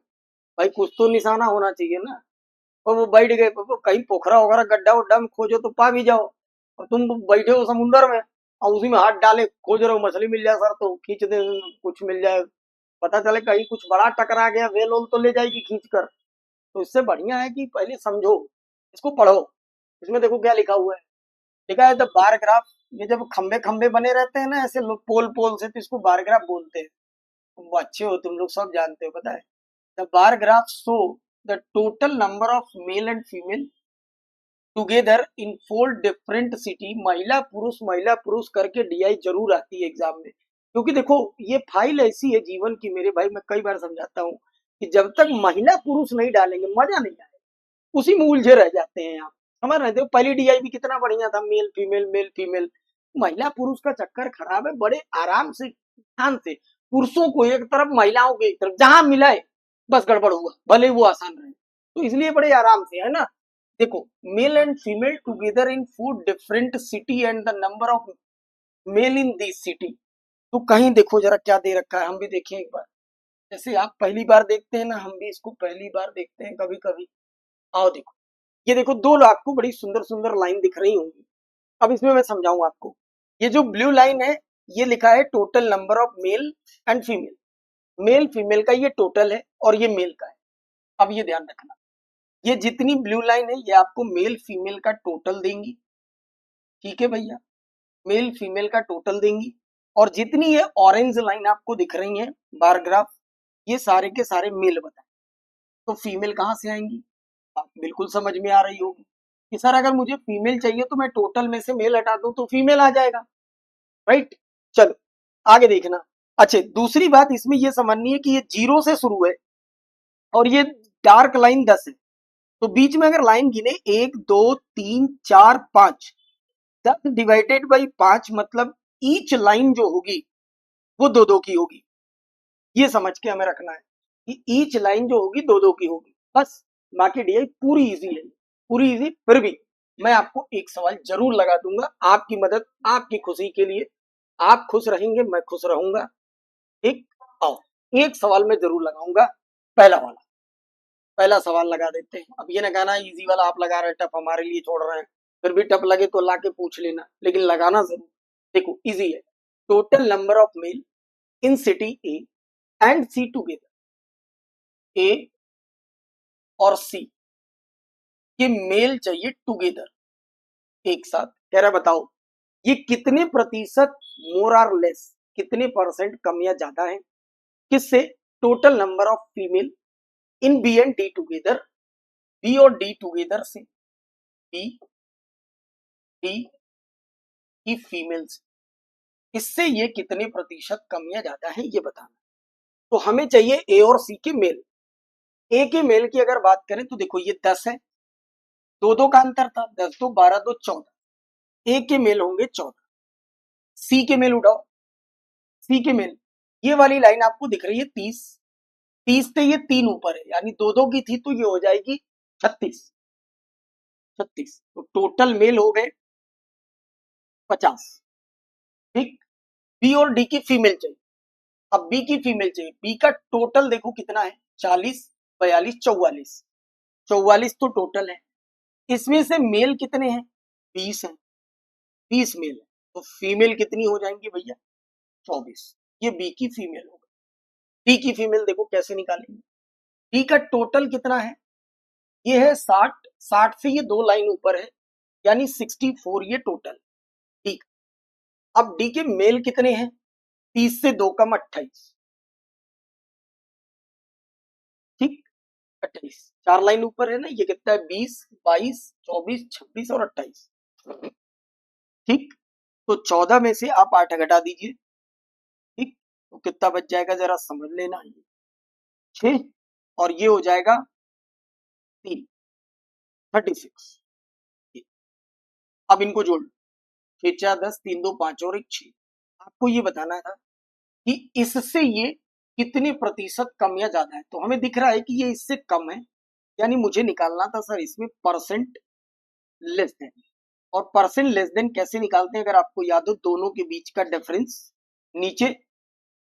भाई कुछ तो निशाना होना चाहिए ना। और वो बैठ गए तो कहीं पोखरा वगैरह गड्ढा उड्ढा में खोजो तो पा भी जाओ, और तुम बैठे हो समुंदर में और उसी में हाथ डाले खोज रहे हो मछली मिल जाए सर तो खींच दे, कुछ मिल जाए, पता चले कहीं कुछ बड़ा टकरा गया, वेल ओल तो ले जाएगी खींच कर। तो इससे बढ़िया है कि पहले समझो, इसको पढ़ो। इसमें देखो क्या लिखा हुआ है, लिखा है द बार ग्राफ। ये जब खंबे खंबे बने रहते हैं ना ऐसे पोल पोल से, तो इसको बार ग्राफ बोलते हैं। तुम अच्छे हो, तुम लोग सब जानते हो, पता है। The bar graph show the total number of male and female together in 4 different city. महिला पुरुष करके डीआई जरूर आती है एग्जाम में, क्योंकि देखो ये फाइल ऐसी है जीवन की मेरे भाई, मैं कई बार समझाता हूँ कि जब तक महिला पुरुष नहीं डालेंगे मजा नहीं आएगा, उसी में उलझे रह जाते हैं आप। समझ रहे थे, पहली डीआई भी कितना बढ़िया था, मेल फीमेल। महिला पुरुष का चक्कर खराब है, बड़े आराम से ध्यान से पुरुषों को एक तरफ, महिलाओं को एक तरफ, जहां मिला है बस गड़बड़ हुआ, भले वो आसान रहे। तो इसलिए बड़े आराम से, है ना। देखो, male and female together in food different city and the number of male in this city. तो कहीं देखो जरा क्या दे रखा है, हम भी देखें एक बार। जैसे आप पहली बार देखते हैं ना, हम भी इसको पहली बार देखते हैं कभी कभी। आओ देखो, ये देखो, दो आपको बड़ी सुंदर सुंदर लाइन दिख रही होंगी। अब इसमें मैं समझाऊं आपको। ये जो ब्लू लाइन है, ये लिखा है total number of male and female. Male female का ये टोटल है और ये मेल का है। अब ये ध्यान रखना, ये जितनी ब्लू लाइन है ये आपको मेल फीमेल का टोटल देंगी। ठीक है भैया, मेल फीमेल का टोटल देंगी। और जितनी ये ऑरेंज लाइन आपको दिख रही है बार ग्राफ, ये सारे के सारे मेल बताए। तो फीमेल कहां से आएंगी, आप बिल्कुल समझ में आ रही होगी कि सर अगर मुझे फीमेल चाहिए तो मैं टोटल में से मेल हटा दूं तो फीमेल आ जाएगा, राइट। चलो आगे देखना। अच्छा, दूसरी बात इसमें यह समझनी है कि ये 0 से शुरू है और ये डार्क लाइन 10 है। तो बीच में अगर लाइन गिने 1 2 3 4 5, 10 डिवाइडेड बाई 5 मतलब ईच लाइन जो होगी वो दो दो की होगी। ये समझ के हमें रखना है कि ईच लाइन जो होगी दो दो की होगी, बस। बाकी डीआई पूरी इजी है, पूरी इजी। फिर भी मैं आपको एक सवाल जरूर लगा दूंगा, आपकी मदद, आपकी खुशी के लिए। आप खुश रहेंगे, मैं खुश रहूंगा। एक, आओ, एक सवाल मैं जरूर लगाऊंगा, पहला वाला। पहला सवाल लगा देते हैं। अब ये ना कहना इजी वाला आप लगा रहे हैं, टफ हमारे लिए छोड़ रहे हैं। फिर भी टफ लगे तो ला के पूछ लेना, लेकिन लगाना जरूर। देखो इजी है। Total number of male in city A and C together. A और सी ये मेल चाहिए टुगेदर, एक साथ। कह रहा बताओ ये कितने प्रतिशत मोर आर लेस, कितने परसेंट कम या ज्यादा है, किससे, total number of female in B and D together, B और डी टुगेदर से, बी डी की फीमेल से, इससे ये कितने प्रतिशत कम या ज्यादा है ये बताना। तो हमें चाहिए ए और सी के मेल। ए के मेल की अगर बात करें तो देखो ये 10 है, दो दो का अंतर था, 10 2 12 2 14। ए के मेल होंगे 14। सी के मेल उठाओ, सी के मेल, ये वाली लाइन आपको दिख रही है 30। 30 से ये 3 ऊपर है, यानी दो दो की थी तो ये हो जाएगी 36। 36 तो टोटल मेल हो गए 50। ठीक, बी और डी की फीमेल चाहिए। अब बी की फीमेल चाहिए, बी का टोटल देखो कितना है, 40 42 44। 44 तो टोटल है, इसमें से मेल कितने हैं, 20 है, 20 मेल है। तो फीमेल कितनी हो जाएंगी भैया, 24। ये बी की फीमेल हो गई। डी की फीमेल देखो कैसे निकालेंगे। डी का टोटल कितना है, ये है 60। 60 से ये दो लाइन ऊपर है, यानी 64 ये टोटल। ठीक, अब डी के मेल कितने हैं, 30 से 2 कम 28। ठीक, 28, 4 लाइन ऊपर है ना, ये कितना है, 20 22 24 26 और 28। ठीक, तो 14 में से आप 8 घटा दीजिए। ठीक, तो कितना बच जाएगा जरा समझ लेना, ये 6 और ये हो जाएगा 3, 36। अब इनको जोड़ लो, 6 4 10 3 2 5 और 1 6। आपको ये बताना था कि इससे ये कितने प्रतिशत कम या ज्यादा है। तो हमें दिख रहा है कि ये इससे कम है, यानी मुझे निकालना था सर इसमें परसेंट लेस देन। और परसेंट लेस देन कैसे निकालते हैं, अगर आपको याद हो, दोनों के बीच का डिफरेंस नीचे,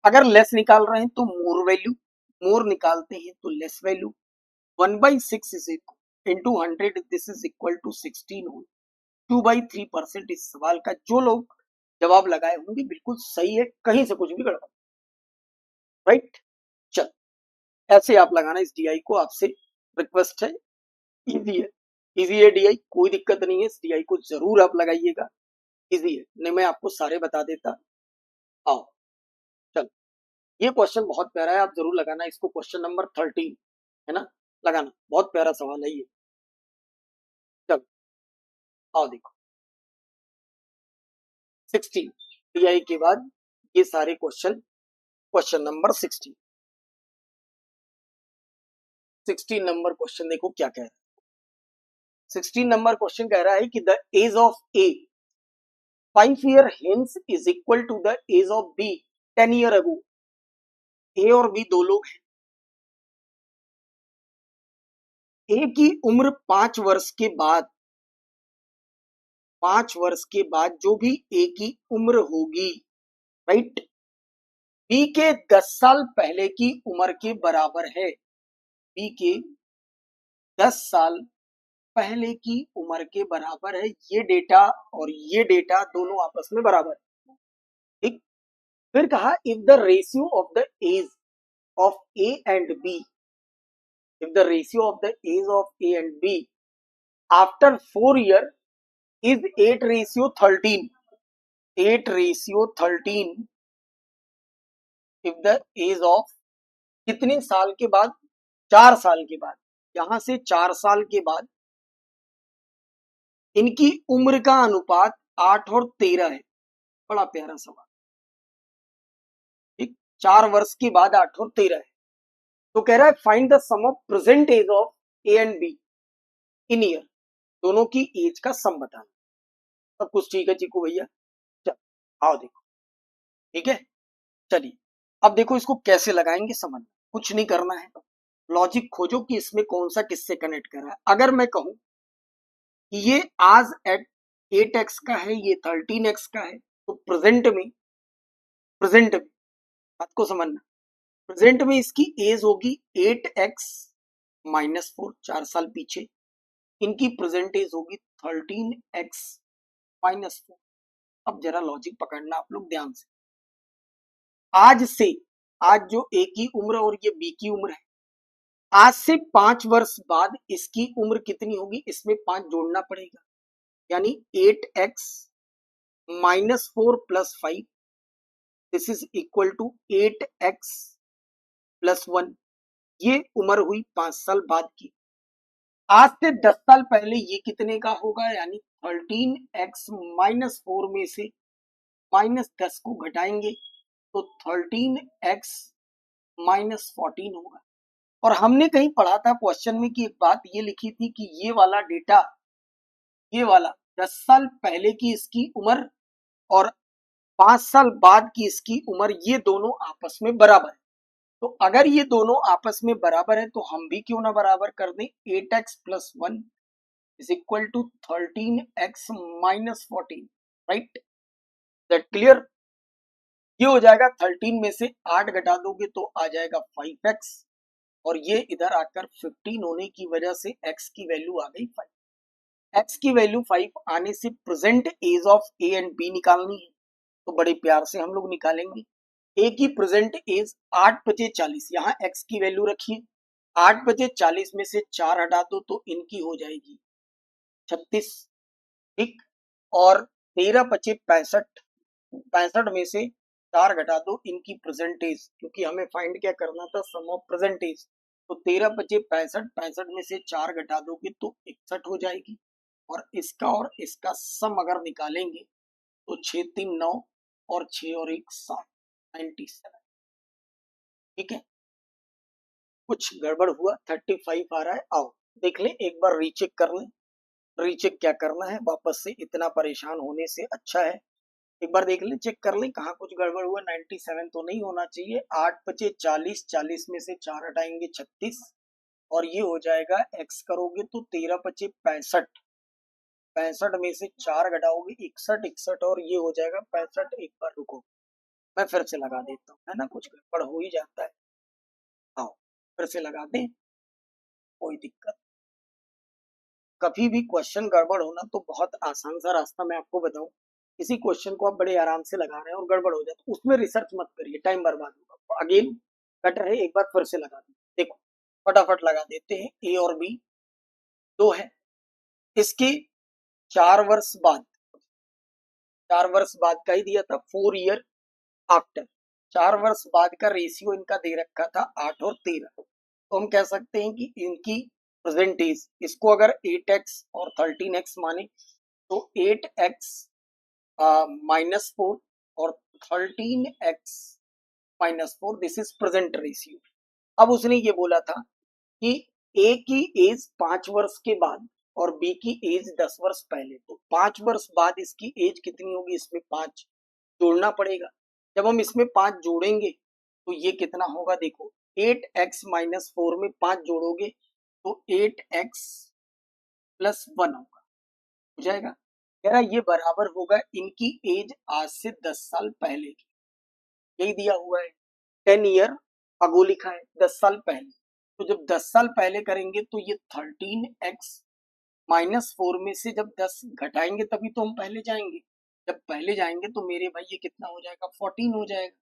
अगर लेस निकाल रहे हैं तो मोर वैल्यू, मोर निकालते हैं तो less value. 1/6 is into 100, this is equal to 16 whole 2/3%। इस सवाल का जो लोग जवाब लगाए होंगे बिल्कुल सही है, कहीं से कुछ भी गड़बड़, राइट। चल, ऐसे आप लगाना इस डीआई को, आपसे रिक्वेस्ट है। इजी है, इजी है डीआई, कोई दिक्कत नहीं है। इस डीआई को जरूर आप लगाइएगा, इजी है, नहीं मैं आपको सारे बता देता। आओ, चल, ये क्वेश्चन बहुत प्यारा है, आप जरूर लगाना इसको। क्वेश्चन नंबर 13 है ना, लगाना, बहुत प्यारा सवाल है ये। चल, आओ देखो, 16 डीआई के बाद ये सारे question. Question number 16, 16 number question देखो क्या कह रहा है। 16 नंबर क्वेश्चन कह रहा है कि the age of A 5 year hence is equal to the age of B 10 year ago। ए और बी दो लोग हैं। ए की उम्र 5 वर्ष के बाद, 5 वर्ष के बाद जो भी ए की उम्र होगी, राइट, बी के 10 साल पहले की उम्र के बराबर है। बी के 10 साल पहले की उम्र के बराबर है। ये डेटा और ये डेटा दोनों आपस में बराबर है। ठीक। फिर कहा if the ratio of the age of A and B, if the ratio of the age of A and B after 4 years is 8:13, 8:13, if the age of कितने साल के बाद, 4 साल के बाद, यहां से 4 साल के बाद इनकी उम्र का अनुपात 8 और 13 है। बड़ा प्यारा सवाल। ठीक, 4 वर्ष के बाद 8 और 13 है। तो कह रहा है find the sum of present age of A and B in year, दोनों की एज का सम बताना। सब कुछ ठीक है चीकू भैया? चल आओ देखो। ठीक है, चलिए अब देखो इसको कैसे लगाएंगे समझ। कुछ नहीं करना है, लॉजिक खोजो कि इसमें कौन सा किससे कनेक्ट कर रहा है। अगर मैं कहूं कि ये आज एट 8x का है, ये 13x का है, तो प्रेजेंट में बात को समझना, प्रेजेंट में इसकी एज होगी 8x-4, 4 साल पीछे। इनकी प्रेजेंट एज होगी 13x-4। अब जरा लॉजिक पकड़ना आप लोग ध्यान से। आज से, आज जो ए की उम्र और ये बी की उम्र है, आज से 5 वर्ष बाद इसकी उम्र कितनी होगी, इसमें 5 जोड़ना पड़ेगा, यानी 8x-4 + 5, this is equal to 8x+1। ये उम्र हुई 5 साल बाद की। आज से 10 साल पहले ये कितने का होगा, यानी 13x-4 में से -10 को घटाएंगे तो 13x-14 होगा। और हमने कहीं पढ़ा था क्वेश्चन में कि एक बात ये लिखी थी कि ये वाला डेटा, ये वाला 10 साल पहले की इसकी उम्र और 5 साल बाद की इसकी उम्र, ये दोनों आपस में बराबर है। तो अगर ये दोनों आपस में बराबर है तो हम भी क्यों ना बराबर कर दें। 8x+1 is equal to 13x-14, right, that clear. ये हो जाएगा 13 में से 8 घटा दोगे तो आ जाएगा 5x, और ये इधर आकर 15 होने की वजह से x की वैल्यू आ गई 5। x की वैल्यू 5 आने से present age of A and B निकालनी है, तो बड़े प्यार से हम लोग निकालेंगे। ए की प्रेजेंट एज 8/40, यहाँ x की वैल्यू रखिए, 8/40 में से 4 हटा दो तो इनकी हो जाएगी 36। ठीक, और 13×5 = 65 में से 4 घटा दो इनकी प्रेजेंट एज, क्योंकि हमें फाइंड क्या करना था, सम ऑफ प्रेजेंट एज। तो 13×65, 65 में से 4 घटा दोगे तो 61 हो जाएगी, और इसका सम अगर निकालेंगे तो 6×3 = 9 और 6 और 1 7, 97। ठीक है, कुछ गड़बड़ हुआ, 35 आ रहा है। आओ देख लें एक बार, रीचेक कर लें। रीचेक क्या करना है, वापस से इतना परेशान होने से अच्छा है एक बार देख लें, चेक कर लें कहाँ कुछ गड़बड़ हुआ। 97 तो नहीं होना चाहिए। 8×40, 40 में से 4 हटाएंगे 36, और ये हो जाएगा x करोगे तो 13×65, 65 में से 4 घटाओगे 61, 61, और ये हो जाएगा 65। एक बार रुको, मैं फिर से लगा देता हूँ, है ना, कुछ गड़बड़ हो ही जाता है। आओ फिर से लगा दें, कोई दिक्कत। कभी भी क्वेश्चन गड़बड़ होना तो बहुत आसान सा रास्ता मैं आपको बताऊं, किसी क्वेश्चन को आप बड़े आराम से लगा रहे हैं और गड़बड़ हो जाए तो उसमें रिसर्च मत करिए, टाइम बर्बाद होगा। तो अगेन बेटर है एक बार फिर से लगा दें। देखो फटाफट लगा देते हैं। ए और बी दो है, इसके 4 वर्ष बाद, 4 वर्ष बाद का ही दिया था, 4 ईयर आफ्टर, 4 वर्ष बाद का रेशियो इनका दे रखा था 8 और 13। तो हम कह सकते हैं कि इनकी प्रेजेंट एज, इसको अगर 8x और 13x माने तो 8x-4 और 13x-4, this is present ratio. अब उसने ये बोला था कि ए की एज 5 वर्ष के बाद और बी की एज 10 वर्ष पहले, तो 5 वर्ष बाद इसकी एज कितनी होगी, इसमें 5 जोड़ना पड़ेगा। जब हम इसमें 5 जोड़ेंगे तो ये कितना होगा देखो, 8x-4 में 5 जोड़ोगे तो 8x प्लस 1 होगा, हो जाएगा। कह रहा ये बराबर होगा इनकी एज आज से 10 साल पहले की, यही दिया हुआ है, 10 ईयर अगो लिखा है, 10 साल पहले। तो जब 10 साल पहले करेंगे तो ये 13x-4 में से जब 10 घटाएंगे तभी तो हम पहले जाएंगे, जब पहले जाएंगे तो मेरे भाई ये कितना हो जाएगा, 14 हो जाएगा।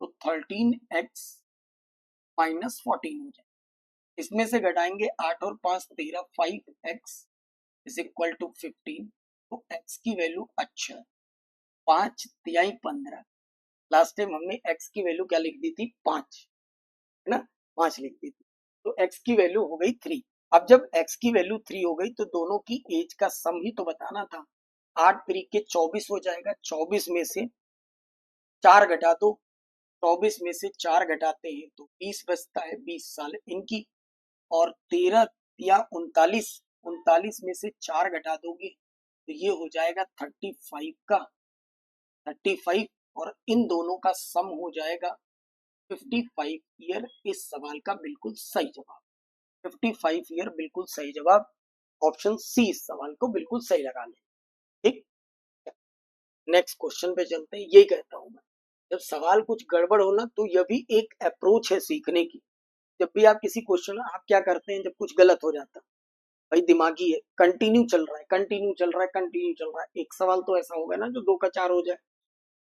तो 13x-14 हो जाएगा। इसमें से घटाएंगे 8 और 5 13, 5x इज इक्वल टू 15। तो x की वैल्यू अच्छा 5 तिहाई 15। लास्ट टाइम हमने x की वैल्यू क्या लिख दी थी, 5, है ना, 5 लिख दी थी। तो x की वैल्यू हो गई 3। अब जब x की वैल्यू 3 हो गई तो दोनों की एज का सम ही तो बताना था। 8 3 के 24 हो जाएगा, 24 में से 4 घटा दो, 24 में से 4 घटाते हैं तो 20 बचता है, 20 साल इनकी। और 13 या 39, 39 में से 4 घटा दोगे तो ये हो जाएगा 35 का, 35, और इन दोनों का सम हो जाएगा 55 ईयर। इस सवाल का बिल्कुल सही जवाब 55 ईयर, बिल्कुल सही जवाब। ऑप्शन सी इस सवाल को बिल्कुल सही लगा ले। ठीक, नेक्स्ट क्वेश्चन पे चलते हैं। यही कहता हूं मैं, जब सवाल कुछ गड़बड़ हो ना तो यह भी एक अप्रोच है सीखने की। जब भी आप किसी क्वेश्चन आप क्या करते हैं, जब कुछ गलत हो जाता है, भाई दिमागी है, कंटिन्यू चल रहा है, कंटिन्यू चल रहा है, कंटिन्यू चल रहा है, एक सवाल तो ऐसा होगा ना जो 2 का 4 हो जाए,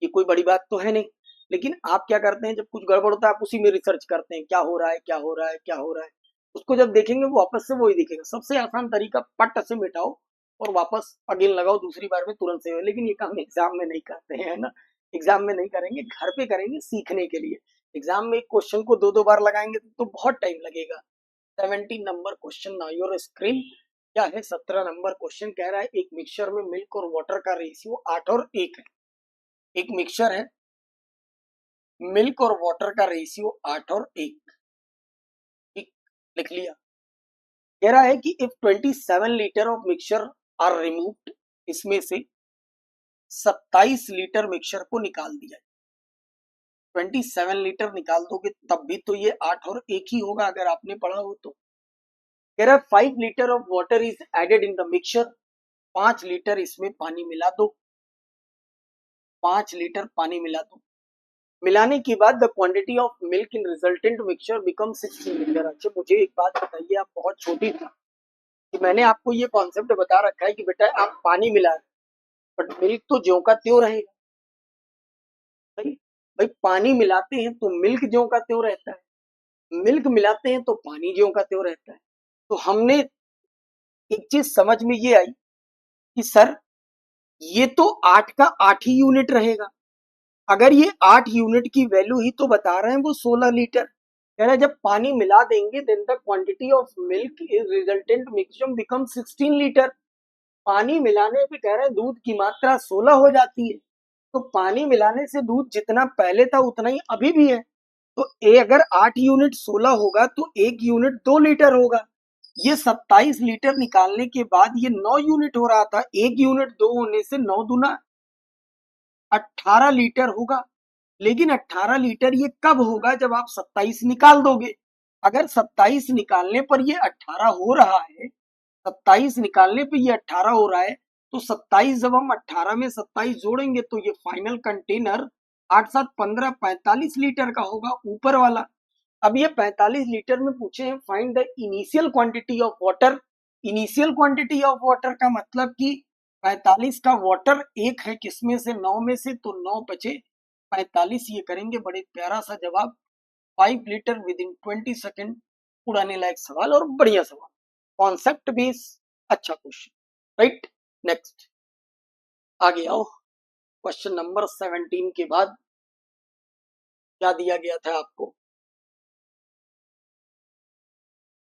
ये कोई बड़ी बात तो है नहीं। लेकिन आप क्या करते हैं, जब कुछ गड़बड़ होता है आप उसी में रिसर्च करते हैं, क्या हो रहा है, क्या हो रहा है, क्या हो रहा है। उसको जब देखेंगे वो वापस से वही दिखेगा। सबसे आसान तरीका पट से मिटाओ और वापस अगेन लगाओ दूसरी बार में, तुरंत से हो। लेकिन ये काम एग्जाम में नहीं करते हैं, है ना, एग्जाम में नहीं करेंगे, घर पे करेंगे सीखने के लिए। एग्जाम में एक क्वेश्चन को 2 बार लगाएंगे तो बहुत टाइम लगेगा। 17 नंबर क्वेश्चन ना योर स्क्रीन। क्या है, 17 नंबर क्वेश्चन कह रहा है एक मिक्सचर में मिल्क और वाटर का रेशियो 8 और 1 है। एक मिक्सचर है, मिल्क और वाटर का रेशियो 8 और 1, ठीक, लिख लिया। कह रहा है कि if 27 litre of mixture are removed, इसमें से 27 लीटर मिक्सचर को निकाल दिया। 27 लीटर निकाल दोगे तब भी तो ये 8 और 1 ही होगा अगर आपने पढ़ा हो तो। कह रहा है 5 litre of water is added in the mixture, 5 litre इसमें पानी मिला दो, 5 लीटर पानी मिला दो। मिलाने के बाद the quantity of milk in resultant mixture become 16 litre. अच्छा मुझे एक बात बताइए, आप बहुत छोटी थी कि मैंने आपको ये कॉन्सेप्ट बता रखा है कि बेटा आप पानी मिला बट मिल्क तो ज्यों का त्यों रहेगा। भाई भाई पानी मिलाते हैं तो मिल्क ज्यों का त्यों रहता है, मिल्क मिलाते हैं तो पानी ज्यों का त्यों रहता है। तो हमने एक चीज समझ में ये आई कि सर ये तो 8 का 8 ही यूनिट रहेगा। अगर ये 8 यूनिट की वैल्यू ही तो बता रहे हैं वो 16 लीटर। कह रहा है जब पानी मिला देंगे then the quantity of milk is resultant mixture become 16 litre. पानी मिलाने पे कह रहे हैं दूध की मात्रा 16 हो जाती है। तो पानी मिलाने से दूध जितना पहले था उतना ही अभी भी है। तो ए अगर 8 यूनिट 16 होगा तो 1 यूनिट 2 लीटर होगा। ये 27 लीटर निकालने के बाद ये 9 यूनिट हो रहा था, 1 यूनिट 2 होने से 9 दूना 18 लीटर होगा। लेकिन 18 लीटर ये कब होगा, जब आप 27 निकाल दोगे। अगर 27 निकालने पर ये 18 हो रहा है, 27 निकालने पर ये 18 हो रहा है, तो 27 जब हम 18 में 27 जोड़ेंगे तो ये फाइनल कंटेनर 8 7 15 45 लीटर का होगा ऊपर वाला। अब ये 45 लीटर में पूछे हैं find the initial quantity of water. Initial quantity of water का मतलब कि 45 का वाटर एक है किसमें से, 9 में से, तो 9 बचे 45। ये करेंगे, बड़े प्यारा सा जवाब 5 लीटर विद इन 20 सेकेंड। उड़ाने लायक सवाल और बढ़िया सवाल, कॉन्सेप्ट बेस, अच्छा क्वेश्चन, राइट। नेक्स्ट आगे आओ, क्वेश्चन नंबर 17 के बाद क्या दिया गया था आपको,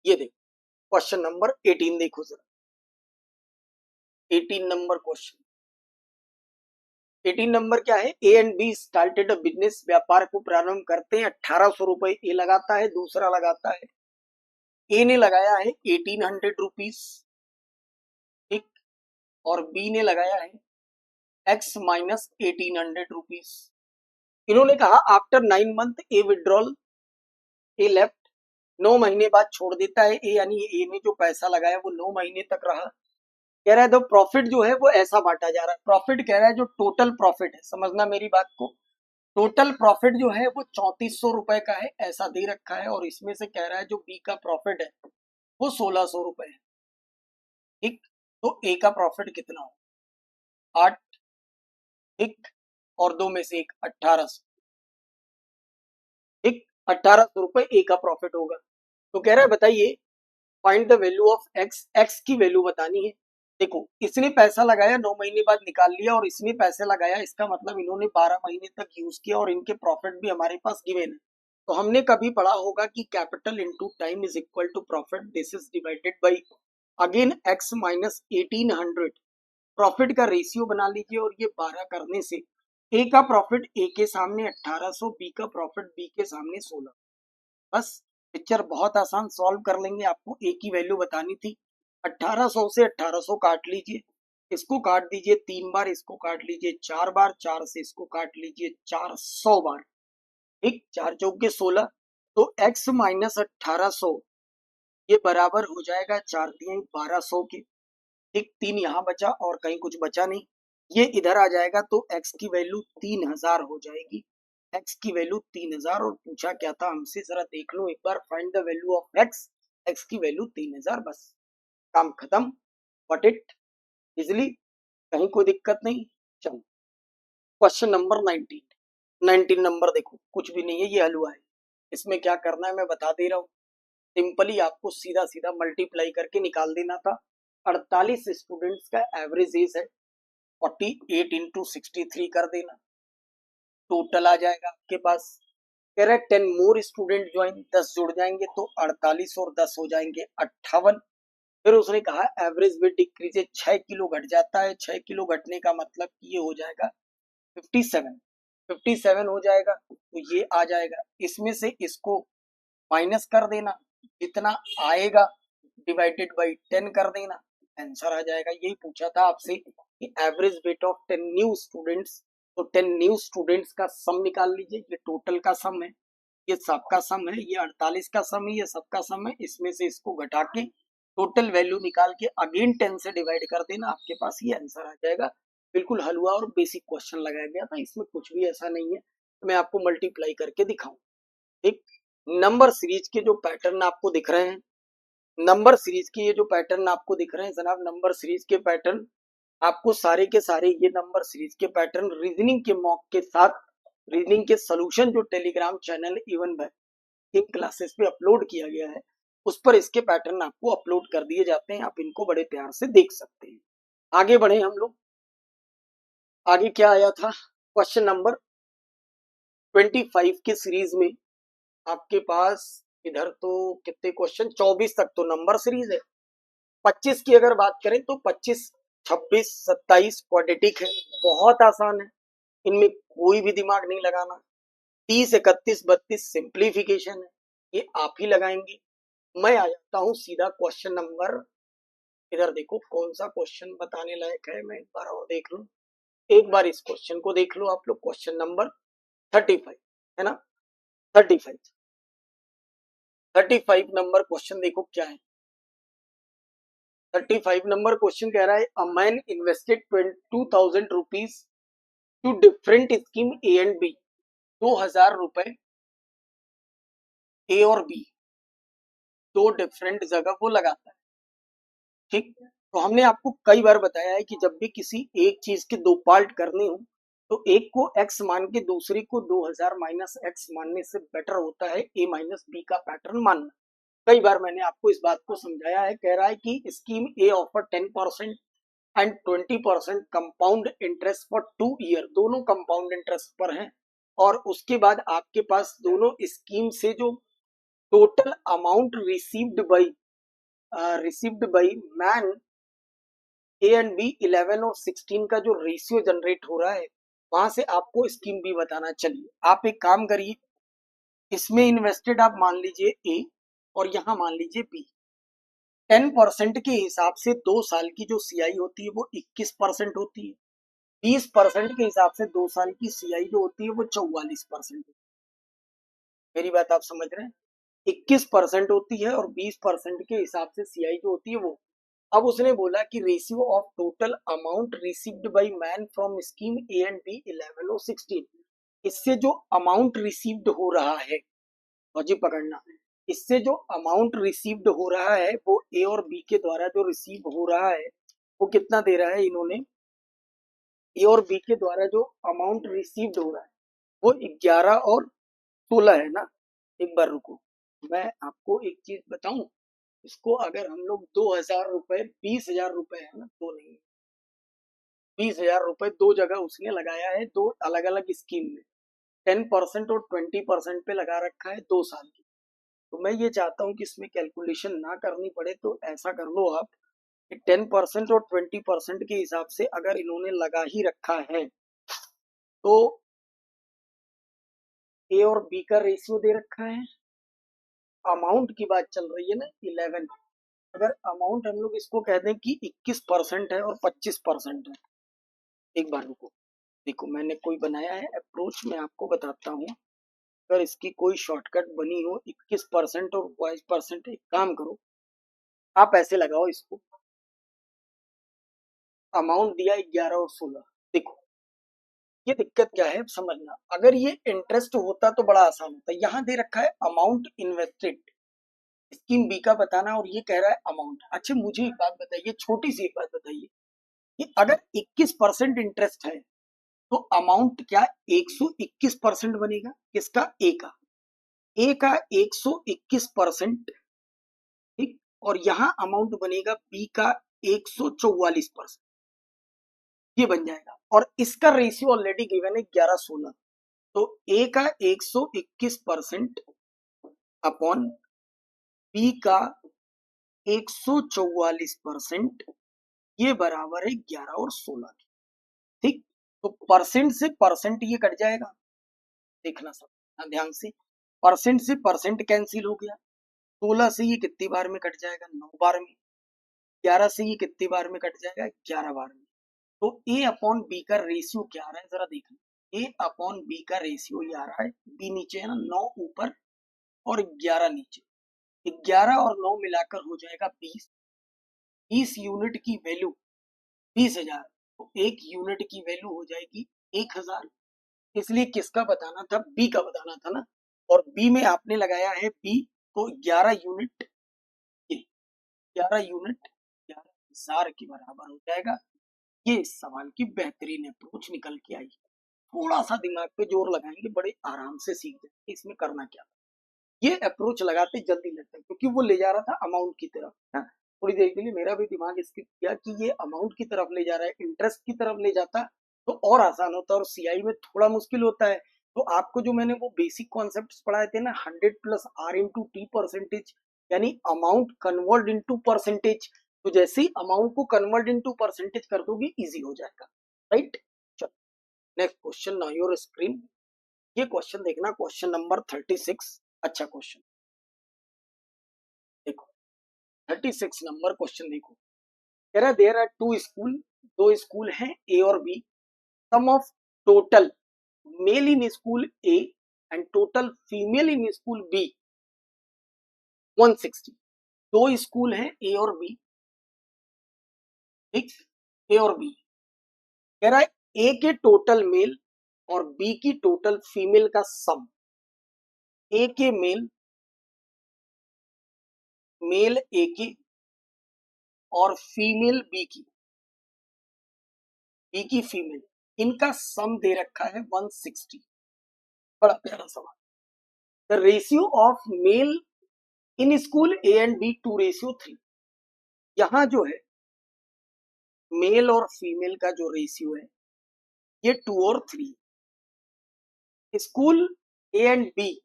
ये देखो क्वेश्चन नंबर 18 देखो जरा। 18 नंबर क्वेश्चन, 18 नंबर क्या है, ए and be started a business, व्यापार को प्रारंभ करते हैं। 1800 रुपए ए लगाता है, दूसरा लगाता है, ए ने लगाया है 1800 रुपीज, ठीक, और बी ने लगाया है x माइनस 1800 रुपीज। इन्होंने कहा आफ्टर 9 मंथ ए विड्रॉल ए लेफ्ट, 9 महीने बाद छोड़ देता है ए, यानी ए ने जो पैसा लगाया वो 9 महीने तक रहा। कह रहा है तो प्रॉफिट जो है वो ऐसा बांटा जा रहा है। प्रॉफिट कह रहा है जो टोटल प्रॉफिट है, समझना मेरी बात को, टोटल प्रॉफिट जो है वो 3400 रुपए का है, ऐसा दे रखा है। और इसमें से कह रहा है जो बी का प्रॉफिट है वो 1600 रुपए है। ठीक, तो ए का प्रॉफिट कितना हो, 8, ठीक, और 2 में से 1, 1800, ठीक, 1800 रुपए ए का प्रॉफिट होगा। तो कह रहा है बताइए find the value of x, X की वैल्यू बतानी है। देखो इसने पैसा लगाया 9 महीने बाद निकाल लिया, और इसने पैसे लगाया, इसका मतलब इन्होंने 12 महीने तक यूज किया, और इनके प्रॉफिट भी हमारे पास गिवन है। तो हमने कभी पढ़ा होगा कि capital into time is equal to profit, this is divided by again X minus 1800। Profit का रेशियो बना लीजिए, और ये 12 करने से ए का प्रॉफिट ए के सामने 1800, बी का प्रॉफिट बी के सामने 16। बस पिक्चर बहुत आसान, सॉल्व कर लेंगे। आपको ए की वैल्यू बतानी थी, 1800 से 1800 काट लीजिए, इसको काट दीजिए 3 बार, इसको काट लीजिए 4 बार, 4 से इसको काट लीजिए 400 बार, ठीक, 4 चौके 16। तो x माइनस 1800 ये बराबर हो जाएगा 4 तिहाई 1200 के, ठीक, 3 यहाँ बचा और कहीं कुछ बचा नहीं, ये इधर आ जाएगा, तो x की वैल्यू 3000 हो जाएगी। x की वैल्यू 3000, और पूछा क्या था हमसे, जरा देख लो एक बार, find the value of x, x की वैल्यू 3000, बस काम खत्म, व्हाट इट इजिली, कहीं कोई दिक्कत नहीं। चलो क्वेश्चन नंबर 19 नंबर देखो, कुछ भी नहीं है, ये हलवा है। इसमें क्या करना है मैं बता दे रहा हूँ, सिंपली आपको सीधा सीधा मल्टीप्लाई करके निकाल देना था। 48 स्टूडेंट्स का एवरेज एज है, 48 इंटू 63 कर देना, टोटल आ जाएगा आपके पास। कह रहा है 10 मोर स्टूडेंट ज्वाइन, 10 जुड़ जाएंगे तो 48 और 10 हो जाएंगे 58। फिर उसने कहा एवरेज वेट डिक्रीज, 6 किलो घट जाता है, 6 किलो घटने का मतलब ये हो जाएगा 57, 57 हो जाएगा, तो ये आ जाएगा। इसमें से इसको माइनस कर देना, जितना आएगा डिवाइडेड बाई 10 कर देना, आंसर आ जाएगा। यही पूछा था आपसे कि average weight of 10 new students, तो 10 न्यू स्टूडेंट्स का सम निकाल लीजिए, ये टोटल का सम है, ये सबका सम है, ये 48 का सम है, ये सबका सम है, इसमें से इसको घटा के टोटल वैल्यू निकाल के अगेन 10 से डिवाइड कर देना, आपके पास ये आंसर आ जाएगा। बिल्कुल हलवा और बेसिक क्वेश्चन लगाया गया था, इसमें कुछ भी ऐसा नहीं है। तो मैं आपको मल्टीप्लाई करके दिखाऊं, ठीक। नंबर सीरीज के जो पैटर्न आपको दिख रहे हैं, नंबर सीरीज के ये जो पैटर्न आपको दिख रहे हैं जनाब, नंबर सीरीज के पैटर्न आपको सारे के सारे, ये नंबर सीरीज के पैटर्न रीजनिंग के मॉक के साथ, रीजनिंग के सोल्यूशन जो Telegram channel even banking classes पे अपलोड किया गया है, उस पर इसके पैटर्न आपको अपलोड कर दिए जाते हैं, आप इनको बड़े प्यार से देख सकते हैं। आगे बढ़े हम लोग, आगे क्या आया था, क्वेश्चन नंबर 25 के सीरीज में आपके पास इधर तो कितने क्वेश्चन, 24 तक तो नंबर सीरीज है। 25 की अगर बात करें तो 25, 26, 27 क्वाड्रेटिक है, बहुत आसान है, इनमें कोई भी दिमाग नहीं लगाना। 30, 31, 32 सिंप्लीफिकेशन है, ये आप ही लगाएंगे। मैं आ जाता हूं सीधा क्वेश्चन नंबर, इधर देखो कौन सा क्वेश्चन बताने लायक है, मैं एक बार और देख लूं, एक बार इस क्वेश्चन को देख लो आप लोग, क्वेश्चन नंबर 35 है ना, 35, 35 नंबर क्वेश्चन देखो क्या है। 35 नंबर क्वेश्चन कह रहा है a man invested 22,000 rupees to different scheme A and B, 2000 रुपए ए और बी दो डिफरेंट जगह वो लगाता है, ठीक। तो हमने आपको कई बार बताया है कि जब भी किसी एक चीज के दो पार्ट करने हो, तो एक को x मान के दूसरे को 2000 माइनस एक्स मानने से बेटर होता है a माइनस बी का पैटर्न मानना। कई बार मैंने आपको इस बात को समझाया है। कह रहा है कि scheme A offer 10% and 20% compound interest for 2 year, दोनों कंपाउंड इंटरेस्ट पर हैं, और उसके बाद आपके पास दोनों स्कीम से जो total amount received by man A and B 11 और 16 का जो रेशियो जनरेट हो रहा है, वहां से आपको स्कीम बी बताना। चलिए आप एक काम करिए, इसमें इन्वेस्टेड आप मान लीजिए ए और यहाँ मान लीजिए बी। 10% के हिसाब से 2 साल की जो सीआई होती है वो 21% होती है, 20% के हिसाब से 2 साल की सीआई जो होती है वो 44%। मेरी बात आप समझ रहे हैं? 21% होती है और 20% के हिसाब से सीआई जो होती है वो। अब उसने बोला कि ratio of total amount received by man from scheme A and B 11 और 16। इससे जो अमाउंट रिसीव्ड हो रहा है, और जी पकड़ना, इससे जो अमाउंट रिसीव्ड हो रहा है वो ए और बी के द्वारा जो रिसीव हो रहा है वो कितना दे रहा है इन्होंने, ए और बी के द्वारा जो अमाउंट रिसीव्ड हो रहा है वो 11 और 16 है ना। एक बार रुको, मैं आपको एक चीज बताऊं, इसको अगर हम लोग 2,000 रुपए, 20,000 रुपए है ना, तो नहीं, 20,000 रुपए दो जगह उसने लगाया है, दो अलग अलग स्कीम में। 10% और 20% पे लगा रखा है 2 साल की। तो मैं ये चाहता हूँ कि इसमें कैलकुलेशन ना करनी पड़े, तो ऐसा कर लो आप कि 10% और 20% के हिसाब से अगर इन्होंने लगा ही रखा है तो ए और बी का रेशियो दे रखा है, अमाउंट की बात चल रही है ना 11। अगर अमाउंट हम लोग इसको कह दें कि 21% है और 25% है। एक बार रुको, देखो मैंने कोई बनाया है अप्रोच, मैं आपको बताता हूँ। अगर इसकी कोई शॉर्टकट बनी हो 21% और 22%, एक काम करो, आप ऐसे लगाओ इसको, अमाउंट दिया 11 और 16। देखो ये दिक्कत क्या है समझना, अगर ये इंटरेस्ट होता तो बड़ा आसान होता। यहाँ दे रखा है अमाउंट इन्वेस्टेड, स्कीम बी का बताना, और ये कह रहा है अमाउंट। अच्छा मुझे एक बात बताइए, छोटी सी एक बात बताइए, कि अगर 21% इंटरेस्ट है तो अमाउंट क्या 121% बनेगा? किसका? ए का। ए का 121%, ठीक, और यहाँ अमाउंट बनेगा बी का 144%, ये बन जाएगा। और इसका रेशियो ऑलरेडी गिवन है 11-16, तो ए का 121% अपॉन बी का 144%, ये बराबर है 11 और 16 की। ठीक, तो परसेंट से परसेंट ये कट जाएगा, देखना सब ध्यान से, परसेंट से परसेंट कैंसिल हो गया, 16 से ये कितनी बार में कट जाएगा? 9 बार में। 11 से ये कितनी बार में कट जाएगा? 11 बार में। तो ए अपॉन बी का रेशियो क्या आ रहा है जरा देखना, ए अपॉन बी का रेशियो ये आ रहा है, बी नीचे है ना, 9 ऊपर और 11 नीचे, 11 और 9 मिलाकर हो जाएगा 20। 20 यूनिट की वैल्यू 20,000, तो एक यूनिट की वैल्यू हो जाएगी 1,000। इसलिए किसका बताना था? बी का बताना था ना, और बी में आपने लगाया है बी, तो 11 यूनिट, 11 यूनिट 11,000 के बराबर हो जाएगा। ये इस सवाल की बेहतरीन अप्रोच निकल के आई। थोड़ा सा दिमाग पे जोर लगाएंगे, बड़े आराम से सीख जाएंगे इसमें करना क्या। ये अप्रोच लगाते जल्दी लगता है, क्योंकि वो ले जा रहा था अमाउंट की तरफ ना। थोड़ी देर के लिए मेरा भी दिमाग इसकी किया कि ये अमाउंट की तरफ ले जा रहा है, इंटरेस्ट की तरफ ले जाता तो और आसान होता, और सीआई में थोड़ा मुश्किल होता है। तो आपको जो मैंने वो बेसिक कॉन्सेप्ट पढ़ाए थे ना, 100 plus R into T percentage, यानी अमाउंट कन्वर्ट इनटू परसेंटेज, तो जैसे ही अमाउंट को कन्वर्ट इनटू परसेंटेज कर दोगे इजी हो जाएगा, राइट। चलो next question, now your screen. ये क्वेश्चन देखना, क्वेश्चन नंबर 36। अच्छा क्वेश्चन देखो, 36 नंबर क्वेश्चन देखो, कह रहा देयर आर टू स्कूल, दो स्कूल हैं ए और B, sum of total male in school A and total female in school B 160। दो स्कूल हैं ए और बी, ठीक, ए और बी, कह रहा है ए के टोटल मेल और बी की टोटल फीमेल का सम, ए के मेल, मेल ए की और फीमेल बी की फीमेल, इनका सम दे रखा है 160। बड़ा प्यारा सवाल। The ratio of male in school A and B 2:3। यहाँ जो है मेल और फीमेल का जो रेशियो है ये 2 और 3। School A and B,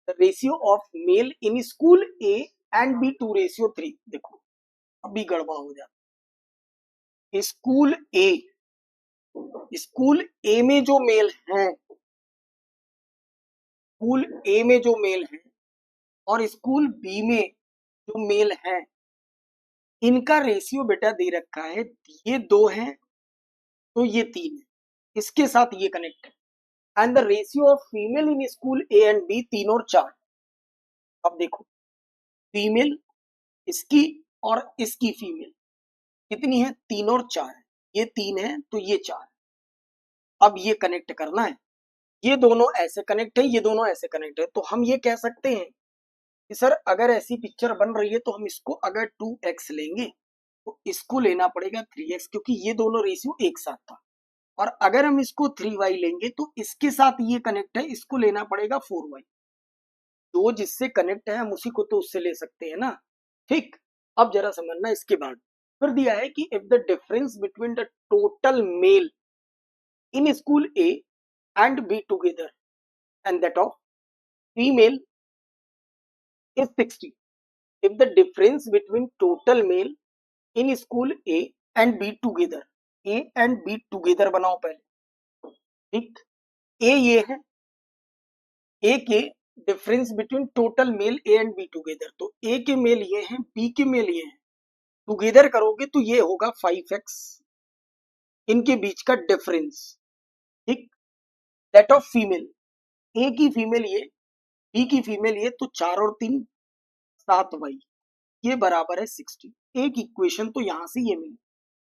the ratio of male in school A and B 2:3। देखो अभी गड़बड़ हो जाता, स्कूल ए में जो मेल हैं, स्कूल ए में जो मेल हैं और स्कूल बी में जो मेल हैं, इनका रेशियो बेटा दे रखा है, ये दो हैं तो ये 3 है, इसके साथ ये कनेक्ट है। And the ratio of female in school A and B 3 और 4। अब देखो फीमेल इसकी और इसकी फीमेल कितनी है, 3 और 4 है, ये 3 है तो ये 4। अब ये कनेक्ट करना है, ये दोनों ऐसे कनेक्ट है, ये दोनों ऐसे कनेक्ट है, तो हम ये कह सकते हैं कि सर अगर ऐसी पिक्चर बन रही है तो हम इसको अगर 2x लेंगे तो इसको लेना पड़ेगा 3x, क्योंकि ये दोनों रेशियो एक साथ था। और अगर हम इसको 3y लेंगे तो इसके साथ ये कनेक्ट है, इसको लेना पड़ेगा 4y। जो जिससे कनेक्ट है हम उसी को तो उससे ले सकते हैं ना। ठीक, अब जरा समझना इसके बाद फिर दिया है कि if the difference between the total male in school A and B together and that of female is 60. If the difference between total male in school A and B together, A and B together बनाओ पहले। ठीक, A ये है, A के difference between total male A and B टुगेदर, तो A के male ये हैं, B के मेल ये हैं, टुगेदर करोगे तो ये होगा 5x, इनके बीच का डिफरेंस। ठीक, दैट ऑफ फीमेल, A की फीमेल ये, B की फीमेल ये, तो 4 और 3 7y, ये बराबर है 60। एक इक्वेशन तो यहां से ये मिली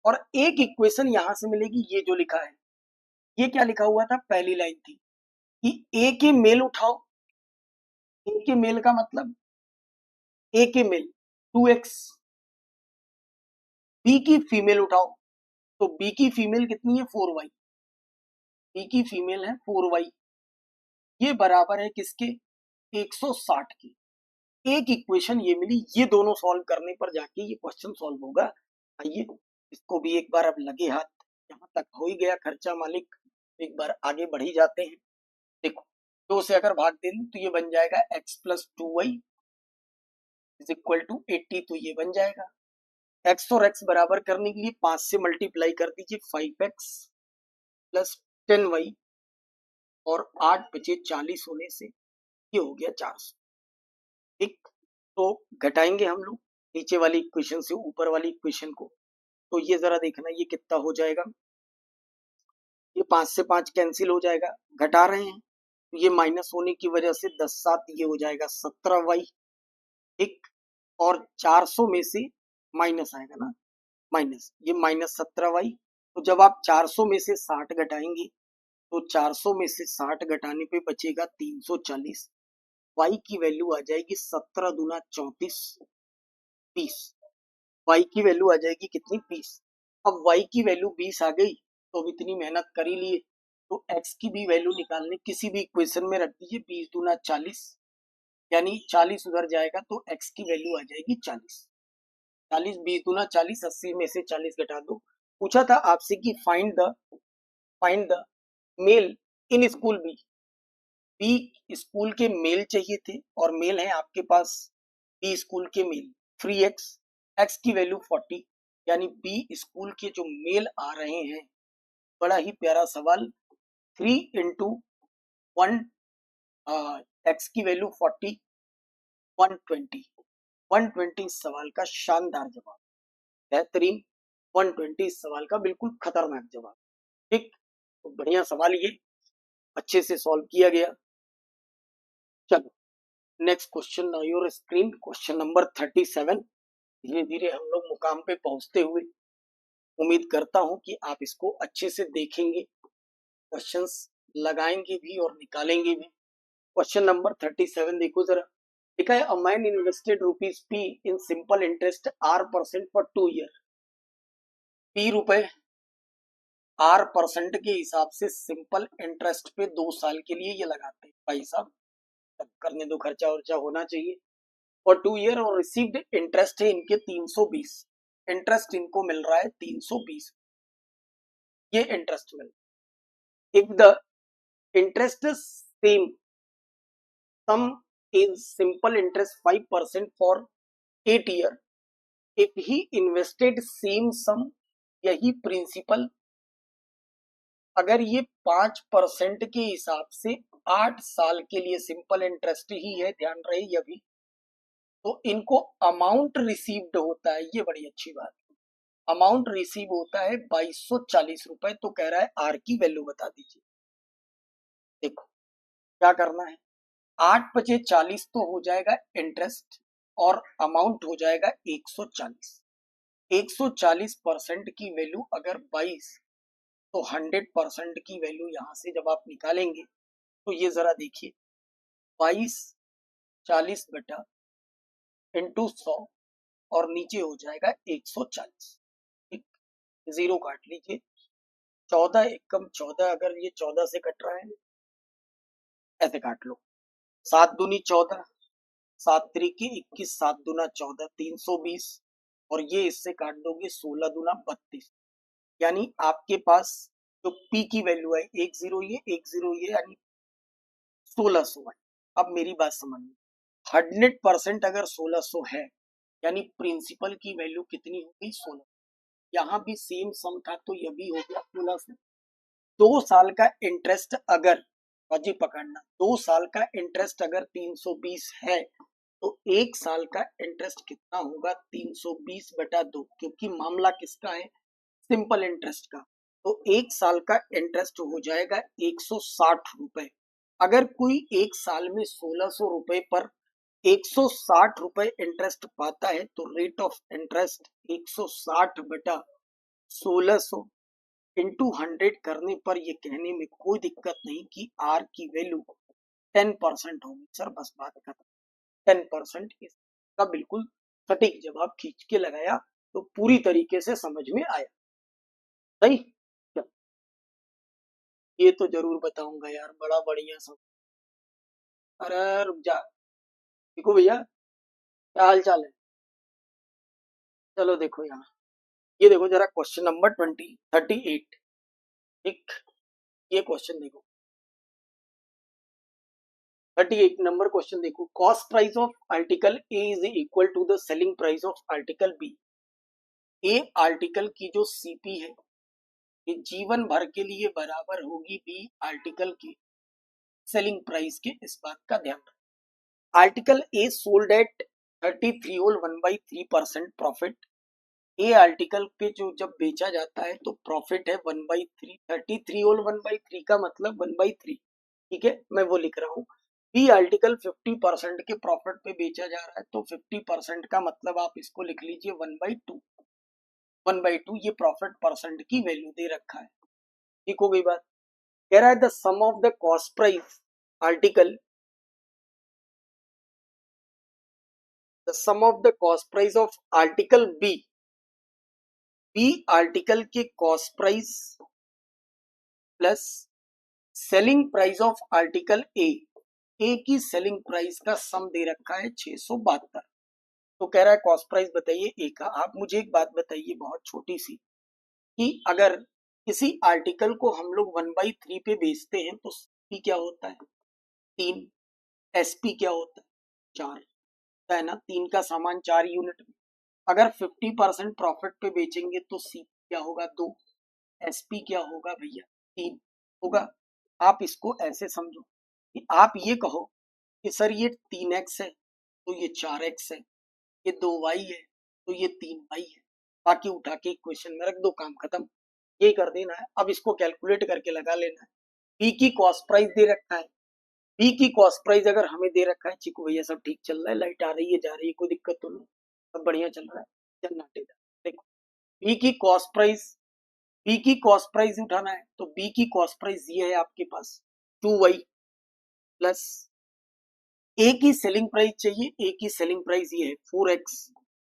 और एक इक्वेशन यहां से मिलेगी, ये जो लिखा है, ये क्या लिखा हुआ था, पहली लाइन थी कि ए के मेल उठाओ, ए के मेल का मतलब ए के मेल 2x, बी की फीमेल उठाओ तो बी की फीमेल कितनी है 4y, बी की फीमेल है 4y, ये बराबर है किसके 160 के। एक इक्वेशन ये मिली, ये दोनों सॉल्व करने पर जाके ये क्वेश्चन सॉल्व होगा। आइए इसको भी एक बार अब लगे हाथ, यहाँ तक हो ही गया खर्चा मालिक, एक बार आगे बढ़ ही जाते हैं। देखो 2 से अगर भाग दें तो ये बन जाएगा x plus 2y is equal to 80, तो ये बन जाएगा। x और x बराबर करने के लिए 5 से मल्टीप्लाई कर दीजिए, 5x प्लस 10y और 8 बचे 40 होने से ये हो गया 400। ठीक, तो घटाएंगे हम लोग नीचे वाली इक्वेशन से ऊपर वाली इक्वेशन को, तो ये जरा देखना ये कितना हो जाएगा। ये 5 से 5 कैंसिल हो जाएगा, घटा रहे हैं तो ये माइनस होने की वजह से 10 7 ये हो जाएगा 17y। ठीक, और 400 में से माइनस आएगा ना, माइनस, ये माइनस 17y। तो जब आप 400 में से 60 घटाएंगे तो 400 में से 60 घटाने पे बचेगा 340, y की वैल्यू आ जाएगी 17 दूना 34 20, y की वैल्यू आ जाएगी कितनी 20। अब y की वैल्यू 20 आ गई तो अब इतनी मेहनत कर ही लिए, तो x की भी वैल्यू निकालने किसी भी इक्वेशन में रख दीजिए, 20 दूना 40, यानी 40 उधर जाएगा तो x की वैल्यू आ जाएगी 40। 40 20 दूना 40, 80 में से 40 घटा दो। पूछा था आपसे कि find the male in school B, B school के मेल चाहिए थे और मेल है आपके पास बी स्कूल के मेल, फ्री एक्स, एक्स की वैल्यू 40, यानी बी स्कूल के जो मेल आ रहे हैं। बड़ा ही प्यारा सवाल, 3 इंटू 1, एक्स की वैल्यू 40, 120, 120 सवाल का शानदार जवाब, बेहतरीन, 120 सवाल का बिल्कुल खतरनाक जवाब। ठीक, तो बढ़िया सवाल ये अच्छे से सॉल्व किया गया। चलो next question on your screen, question number 37। धीरे धीरे हम लोग मुकाम पे पहुंचते हुए, उम्मीद करता हूं कि आप इसको अच्छे से देखेंगे, क्वेश्चंस लगाएंगे भी और निकालेंगे भी। क्वेश्चन नंबर 37 देखो जरा, लिखा है a man invested rupees p in simple interest r% for 2 year. p रुपए r% के हिसाब से सिंपल इंटरेस्ट पे 2 साल के लिए ये लगाते हैं। भाई साहब तब करने दो, खर्चा वर्चा होना चाहिए। और 2 ईयर और रिसीव्ड इंटरेस्ट है इनके 320, इंटरेस्ट इनको मिल रहा है 320, ये इंटरेस्ट मिल, if the interest same sum is simple interest 5% for 8 year, if he invested same sum, यही प्रिंसिपल, अगर ये 5% के हिसाब से 8 साल के लिए सिंपल इंटरेस्ट ही है, ध्यान रहे ये भी, तो इनको अमाउंट रिसीव्ड होता है, ये बड़ी अच्छी बात है। अमाउंट रिसीव होता है 2240 रुपए। तो कह रहा है आर की वैल्यू बता दीजिए। देखो क्या करना है, 8 बचे 40 तो हो जाएगा इंटरेस्ट और अमाउंट हो जाएगा 140। 140% की वैल्यू अगर 22, तो 100% की वैल्यू यहाँ से जब आप निकालेंगे तो ये जरा देखिए, 22 40 इंटू 100 और नीचे हो जाएगा 140। ठीक, जीरो काट लीजिए। 14 एकम 14, अगर ये 14 से कट रहा है ऐसे काट लो। 7 दूनी 14, 7 त्रिकी 21, 7 दूना 14, 320 और ये इससे काट दोगे 16 दूना 32। यानी आपके पास जो पी की वैल्यू है 10 ये यानी 1600 है। अब मेरी बात समझिए, 100% अगर 1600 है यानी प्रिंसिपल की वैल्यू कितनी होगी 16। यहाँ भी सेम सम था तो यह भी हो गया 1600। 2 साल का इंटरेस्ट अगर, अजी पकड़ना, 2 साल का इंटरेस्ट अगर 320 है तो 1 साल का इंटरेस्ट कितना होगा 320/2, क्योंकि मामला किसका है, सिंपल इंटरेस्ट का। तो 1 साल का इंटरेस्ट हो जाएगा 160 रुपए। अगर कोई 1 साल में 1600 रुपए पर 160 रुपए इंटरेस्ट पाता है तो रेट ऑफ इंटरेस्ट 160/1600 इंटू 100 करने पर ये कहने में कोई दिक्कत नहीं कि आर की वैल्यू 10% होगी। सर बस बात खत्म। 10% इसका बिल्कुल सटीक जवाब खींच के लगाया तो पूरी तरीके से समझ में आया। सही, ये तो जरूर बताऊंगा यार, बड़ा बढ़िया सब। अरे रुक जा, देखो भैया क्या हाल चाल है। चलो देखो यहाँ, ये देखो जरा क्वेश्चन नंबर 38। ठीक, ये क्वेश्चन देखो, 38 नंबर क्वेश्चन देखो। Cost price of article A is equal to the selling price of article B. A article की जो सीपी है ये जीवन भर के लिए बराबर होगी बी आर्टिकल की सेलिंग प्राइस के। इस बात का ध्यान रखें। Article A sold at 33 whole 1/3% profit. A article पे जो जब बेचा जाता है तो प्रॉफिट है 1/3। 33 होल 1/3 का मतलब 1/3। ठीक है, मैं वो लिख रहा हूँ। बी आर्टिकल 50% के प्रॉफिट पे बेचा जा रहा है तो 50% का मतलब आप इसको लिख लीजिए 1/2। 1/2 ये प्रॉफिट परसेंट की वैल्यू दे रखा है। ठीक हो गई बात। कह रहा है the sum of the cost price article, the sum of the cost price of article B. B article के cost price plus selling price of article A. A की सेलिंग प्राइस का सम दे रखा है 672। तो कह रहा है कॉस्ट प्राइस बताइए ए का। आप मुझे एक बात बताइए बहुत छोटी सी, कि अगर किसी आर्टिकल को हम लोग 1/3 पे बेचते हैं तो पी क्या होता है 3, एसपी क्या होता है 4, है ना। 3 का सामान 4 यूनिट में। अगर 50% प्रॉफिट पे बेचेंगे तो सी क्या होगा 2, एसपी क्या होगा भैया 3 होगा। आप इसको ऐसे समझो कि आप ये कहो कि सर ये 3x है तो ये 4x है, ये 2y है तो ये 3y है, बाकी उठा के इक्वेशन में रख दो, काम खत्म। ये कर देना है। अब इसको कैलकुलेट करके लगा लेना है। बी की कॉस्ट प्राइस दे रखा है। बी की कॉस्ट प्राइस अगर हमें दे रखा है, चिकू भैया सब ठीक चल रहा है, लाइट आ रही है जा रही है, कोई दिक्कत तो नहीं, सब बढ़िया चल रहा है, जन्नाटे जा। देखो बी की कॉस्ट प्राइस, बी की कॉस्ट प्राइस उठाना है तो बी की कॉस्ट प्राइस ये है आपके पास 2y प्लस ए की सेलिंग प्राइस चाहिए। ए की सेलिंग प्राइस ये है 4x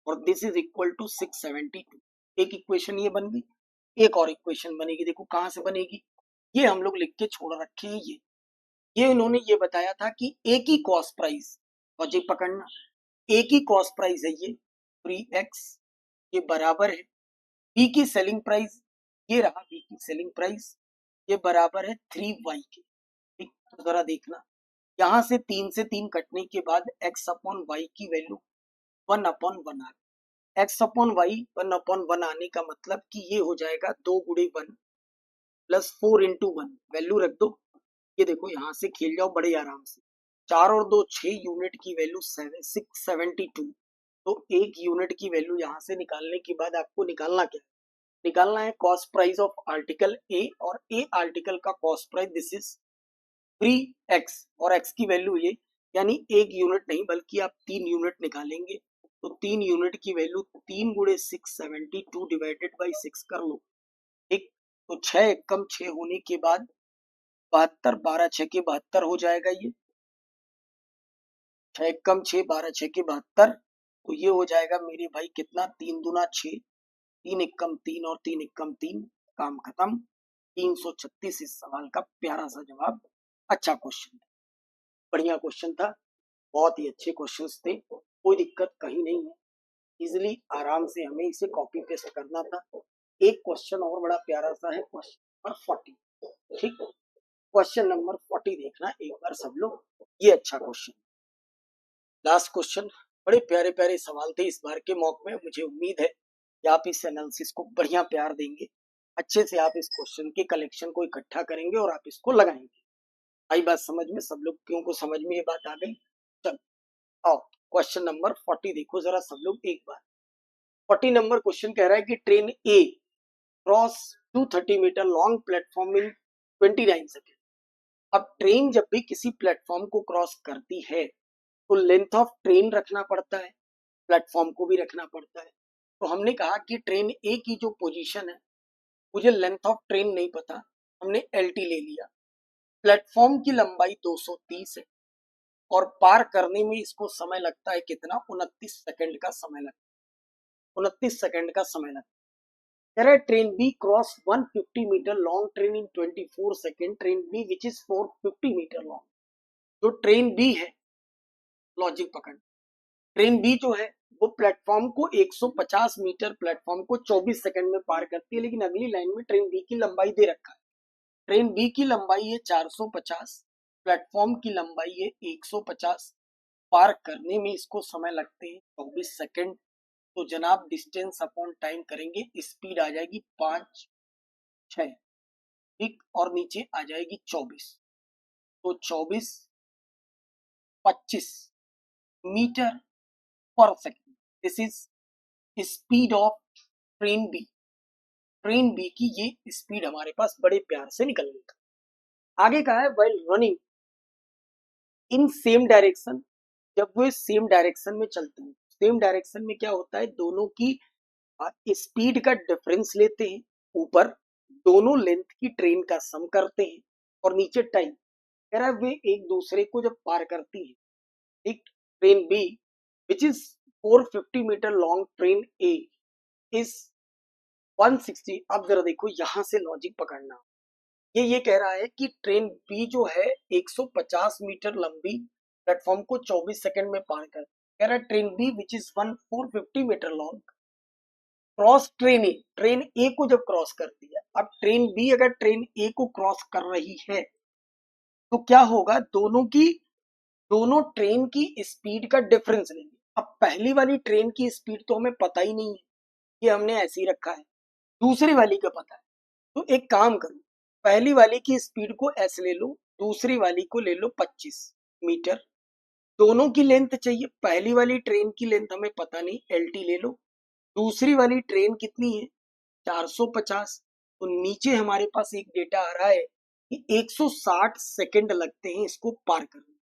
और दिस इज इक्वल टू 672। एक इक्वेशन ये बन गई। एक और इक्वेशन बनेगी, देखो कहां से बनेगी, ये हम लोग लिख के छोड़ रखे हैं। ये इन्होंने ये बताया था कि ए की कॉस्ट प्राइस, और जी पकड़ना, ए की कॉस्ट प्राइस है ये 3x, ये बराबर है बी की सेलिंग प्राइस, ये रहा बी की सेलिंग प्राइस, ये बराबर है 3y के। ठीक, तो जरा देखना, यहाँ से 3 से 3 कटने के बाद x अपॉन वाई की वैल्यू 1/1 आ गई। x अपॉन वाई 1/1 आने का मतलब कि ये हो जाएगा 2 गुणे 1 प्लस 4 इंटू 1, वैल्यू रख दो। ये देखो यहाँ से खेल जाओ बड़े आराम से। 4 और 2 6 यूनिट की वैल्यू 672 तो एक यूनिट की वैल्यू यहाँ से निकालने के बाद आपको निकालना क्या है? निकालना है कॉस्ट प्राइस ऑफ आर्टिकल ए, और ए आर्टिकल का cost price this is 3x, और x की वैल्यू ये, यानी एक यूनिट नहीं बल्कि आप 3 यूनिट निकालेंगे। तो 3 यूनिट की वैल्यू 3 गुणे 672 डिवाइडेड बाई 6 कर लो। ठीक, तो 6 एकम 6 होने के बाद 72, 12 6 के 72 हो जाएगा। ये 6 एकम 6, 12 6 के 72, तो ये हो जाएगा मेरे भाई कितना, 3 दूना 6, 3 एकम 3 और 3 एकम 3, काम खत्म। 336 इस सवाल का प्यारा सा जवाब। अच्छा क्वेश्चन, बढ़िया क्वेश्चन था, बहुत ही अच्छे क्वेश्चंस थे, कोई दिक्कत कहीं नहीं है, इजिली आराम से हमें इसे कॉपी पेस्ट करना था। एक क्वेश्चन और बड़ा प्यारा सा है, क्वेश्चन नंबर 40। ठीक, क्वेश्चन नंबर 40 देखना एक बार सब लोग, ये अच्छा क्वेश्चन, लास्ट क्वेश्चन। बड़े प्यारे प्यारे सवाल थे इस बार के मॉक में, मुझे उम्मीद है कि आप इस एनालिसिस को बढ़िया प्यार देंगे, अच्छे से आप इस क्वेश्चन के कलेक्शन को इकट्ठा करेंगे और आप इसको लगाएंगे। आई बात समझ में, सब लोग क्यों को समझ में ये बात आ गई? चल आओ क्वेश्चन नंबर 40 देखो जरा सब लोग एक बार। 40 नंबर क्वेश्चन कह रहा है कि train A cross 230 metre long platform in 29 second. अब ट्रेन जब भी किसी प्लेटफॉर्म को क्रॉस करती है तो लेंथ ऑफ ट्रेन रखना पड़ता है, प्लेटफॉर्म को भी रखना पड़ता है। तो हमने कहा कि ट्रेन ए की जो पोजीशन है, मुझे लेंथ ऑफ ट्रेन नहीं पता, हमने एलटी ले लिया। प्लेटफॉर्म की लंबाई 230 है और पार करने में इसको समय लगता है कितना, 29 सेकंड का समय लगता है, 29 सेकंड का समय लगता है। कह रहा है train B cross 150 metre long train in 24 second, train B which is 450 metre long. जो ट्रेन बी है, लॉजिक पकड़, ट्रेन बी जो है वो प्लेटफॉर्म को 150 मीटर प्लेटफॉर्म को 24 सेकंड में पार करती है, लेकिन अगली लाइन में ट्रेन बी की लंबाई दे रखा है। ट्रेन बी की लंबाई है 450, प्लेटफॉर्म की लंबाई है 150, पार करने में इसको समय लगते हैं 24 सेकंड। तो जनाब डिस्टेंस अपॉन टाइम करेंगे, स्पीड आ जाएगी 5 6, ठीक, और नीचे आ जाएगी 24। तो 24 25 metre per second, this is speed of train B. Train B की ये स्पीड हमारे पास बड़े प्यार से निकल गई। आगे कहा है while running in same direction, जब वो सेम डायरेक्शन में चलते हैं, सेम डायरेक्शन में क्या होता है, दोनों की स्पीड का डिफरेंस लेते हैं, ऊपर दोनों लेंथ की ट्रेन का सम करते हैं, और नीचे टाइम। कह रहा है वे एक दूसरे को जब पार करती है, एक train B which is 450 metre long, train A is 160। अब जरा देखो यहां से लॉजिक पकड़ना, ये कह रहा है कि ट्रेन बी जो है 150 मीटर लंबी, प्लेटफॉर्म को 24 सेकंड में पार कर, कह रहा है train B which is 450 metre long cross train A को जब क्रॉस करती है, अब ट्रेन बी अगर ट्रेन ए को क्रॉस कर रही है तो क्या होगा, दोनों ट्रेन की स्पीड का डिफरेंस लेंगे। अब पहली वाली ट्रेन की स्पीड तो हमें पता ही नहीं है, कि हमने ऐसे ही रखा है, दूसरी वाली का पता है। तो एक काम करो, पहली वाली की स्पीड को एस ले लो, दूसरी वाली को ले लो 25 मीटर, दोनों की लेंथ चाहिए। पहली वाली ट्रेन की लेंथ हमें पता नहीं, एलटी ले लो। दूसरी वाली ट्रेन कितनी है, 450। तो नीचे हमारे पास एक डेटा आ रहा है कि 160 सेकंड लगते हैं इसको पार करने।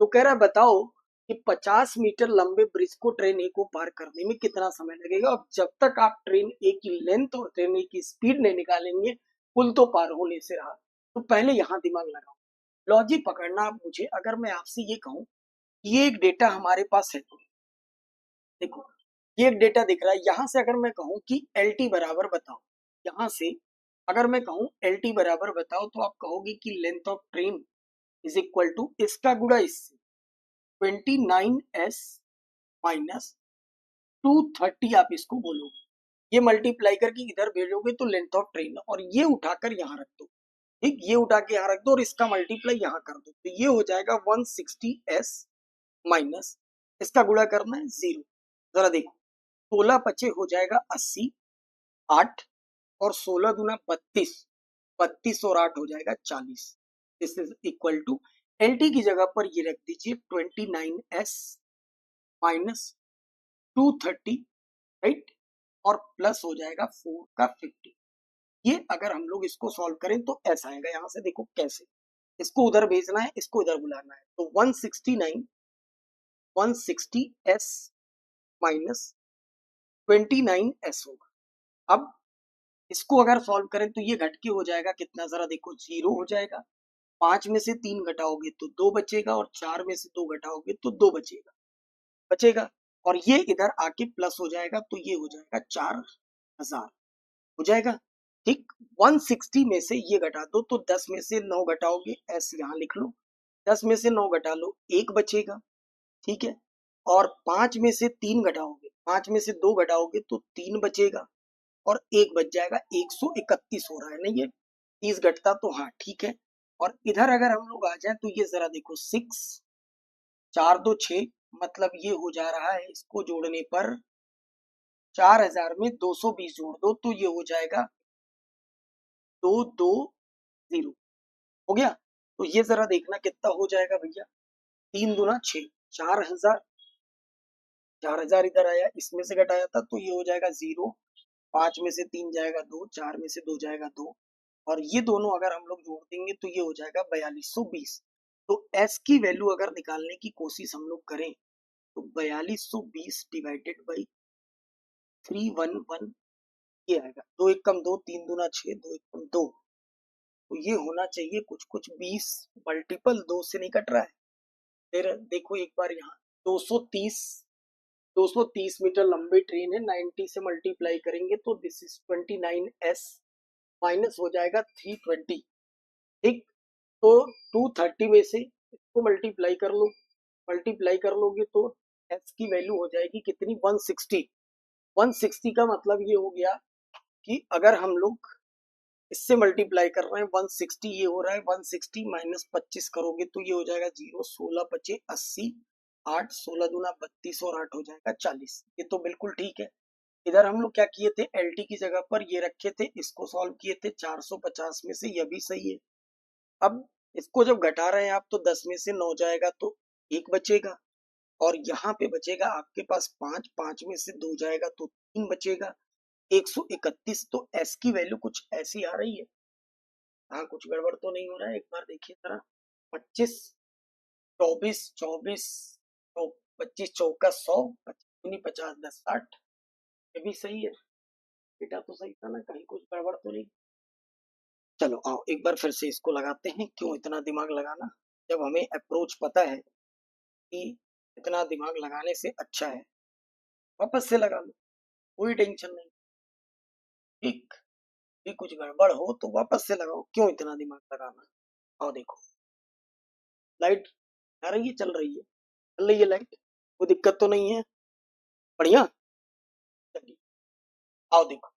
तो कह रहा है बताओ कि 50 मीटर लंबे ब्रिज को ट्रेन ए को पार करने में कितना समय लगेगा। अब जब तक आप ट्रेन ए की लेंथ और ट्रेन ए की स्पीड नहीं निकालेंगे, पुल तो पार होने से रहा। तो पहले यहां दिमाग लगाओ, लॉजिक पकड़ना। आप मुझे अगर मैं आपसे ये कहूं, ये एक डेटा हमारे पास है, देखो ये एक डेटा दिख रहा है, यहां से अगर मैं कहूं कि एल टी बराबर बताओ, यहां से अगर मैं कहूं एल टी बराबर बताओ, तो आप कहोगे कि length of train is equal to इसका गुणा इससे 29s माइनस 230, आप इसको बोलोगे, ये मल्टीप्लाई करके इधर भेजोगे तो लेंथ ऑफ ट्रेन, और ये उठाकर यहाँ रख दो, ठीक, ये उठा के यहाँ रख दो और इसका मल्टीप्लाई यहाँ कर दो, तो ये हो जाएगा 160s माइनस इसका गुणा करना है 0। जरा देखो 16 पचे हो जाएगा 80, 8 और 16 दूना 32, 32 और 8 हो जाएगा 40। This is equal to L T की जगह पर ये रख दीजिए 29s माइनस 230, राइट, और प्लस हो जाएगा 4 का 50। ये अगर हम लोग इसको सॉल्व करें तो ऐसा आएगा। यहाँ से देखो कैसे, इसको उधर भेजना है, इसको इधर बुलाना है, तो 160s माइनस 29s होगा। अब इसको अगर सॉल्व करें तो ये घट के हो जाएगा कितना, जरा देखो, 0 हो जाएगा। 5 में से 3 घटाओगे तो 2 बचेगा, और 4 में से 2 घटाओगे तो 2 बचेगा, और ये इधर आके प्लस हो जाएगा, तो ये हो जाएगा 4000 हो जाएगा। ठीक, 160 में से ये घटा दो तो 10 में से 9 घटाओगे, ऐसे यहाँ लिख लो, 10 में से 9 घटा लो, 1 बचेगा, ठीक है, और 5 में से 3 घटाओगे, 5 में से 2 घटाओगे तो 3 बचेगा, और 1 बच जाएगा। 131 हो रहा है ना, ये 30 घटता तो हाँ ठीक है। और इधर अगर हम लोग आ जाए तो ये जरा देखो, 6 4 2 6, मतलब ये हो जा रहा है, इसको जोड़ने पर 4000 में 220 जोड़ दो तो ये हो जाएगा 220 हो गया। तो ये जरा देखना कितना हो जाएगा भैया, 3 दूना 6, 4000, 4000 इधर आया, इसमें से घटाया था तो ये हो जाएगा 0, 5 में से 3 जाएगा 2, 4 में से 2 जाएगा 2, और ये दोनों अगर हम लोग जोड़ देंगे तो ये हो जाएगा 4220। तो s की वैल्यू अगर निकालने की कोशिश हम लोग करें तो 4220 डिवाइडेड बाई 311 ये आएगा, 2 एक कम 2, 3 दूना 6, 2 एक कम 2, तो ये होना चाहिए कुछ कुछ 20, मल्टीपल 2 से नहीं कट रहा है। फिर देखो एक बार यहाँ 230, 230 मीटर लंबी ट्रेन है, 90 से मल्टीप्लाई करेंगे तो दिस इज 29s माइनस हो जाएगा 320। ठीक, तो 230 में से इसको मल्टीप्लाई कर लो, मल्टीप्लाई कर लोगे तो s की वैल्यू हो जाएगी कितनी, 160। 160 का मतलब ये हो गया कि अगर हम लोग इससे मल्टीप्लाई कर रहे हैं 160, ये हो रहा है 160 माइनस 25 करोगे तो ये हो जाएगा 0, 16 पचे 80, 8 16 दूना 32 और 8 हो जाएगा 40। ये तो बिल्कुल ठीक है। इधर हम लोग क्या किए थे, LT की जगह पर ये रखे थे, इसको सॉल्व किए थे 450 में से, यह भी सही है। अब इसको जब घटा रहे हैं आप तो 10 में से 9 जाएगा तो 1 बचेगा, और यहाँ पे बचेगा आपके पास 5, 5 में से 2 जाएगा तो 3 बचेगा, 131। तो s की वैल्यू कुछ ऐसी आ रही है। हाँ, कुछ गड़बड़ तो नहीं हो रहा है, एक बार देखिए जरा, 25 24 24 25 चौका 100, 50 50 10 60, ये भी सही है। बेटा तो सही था ना, कहीं कुछ गड़बड़ तो नहीं। चलो आओ एक बार फिर से इसको लगाते हैं, क्यों इतना दिमाग लगाना, जब हमें अप्रोच पता है कि इतना दिमाग लगाने से अच्छा है, वापस से लगा लो, कोई टेंशन नहीं। ठीक, भी कुछ गड़बड़ हो तो वापस से लगाओ, क्यों इतना दिमाग लगाना। आओ देखो, लाइट आ रही है, चल रही है, चल रही है लाइट, कोई दिक्कत तो नहीं है, बढ़िया। चलिए आओ देखो,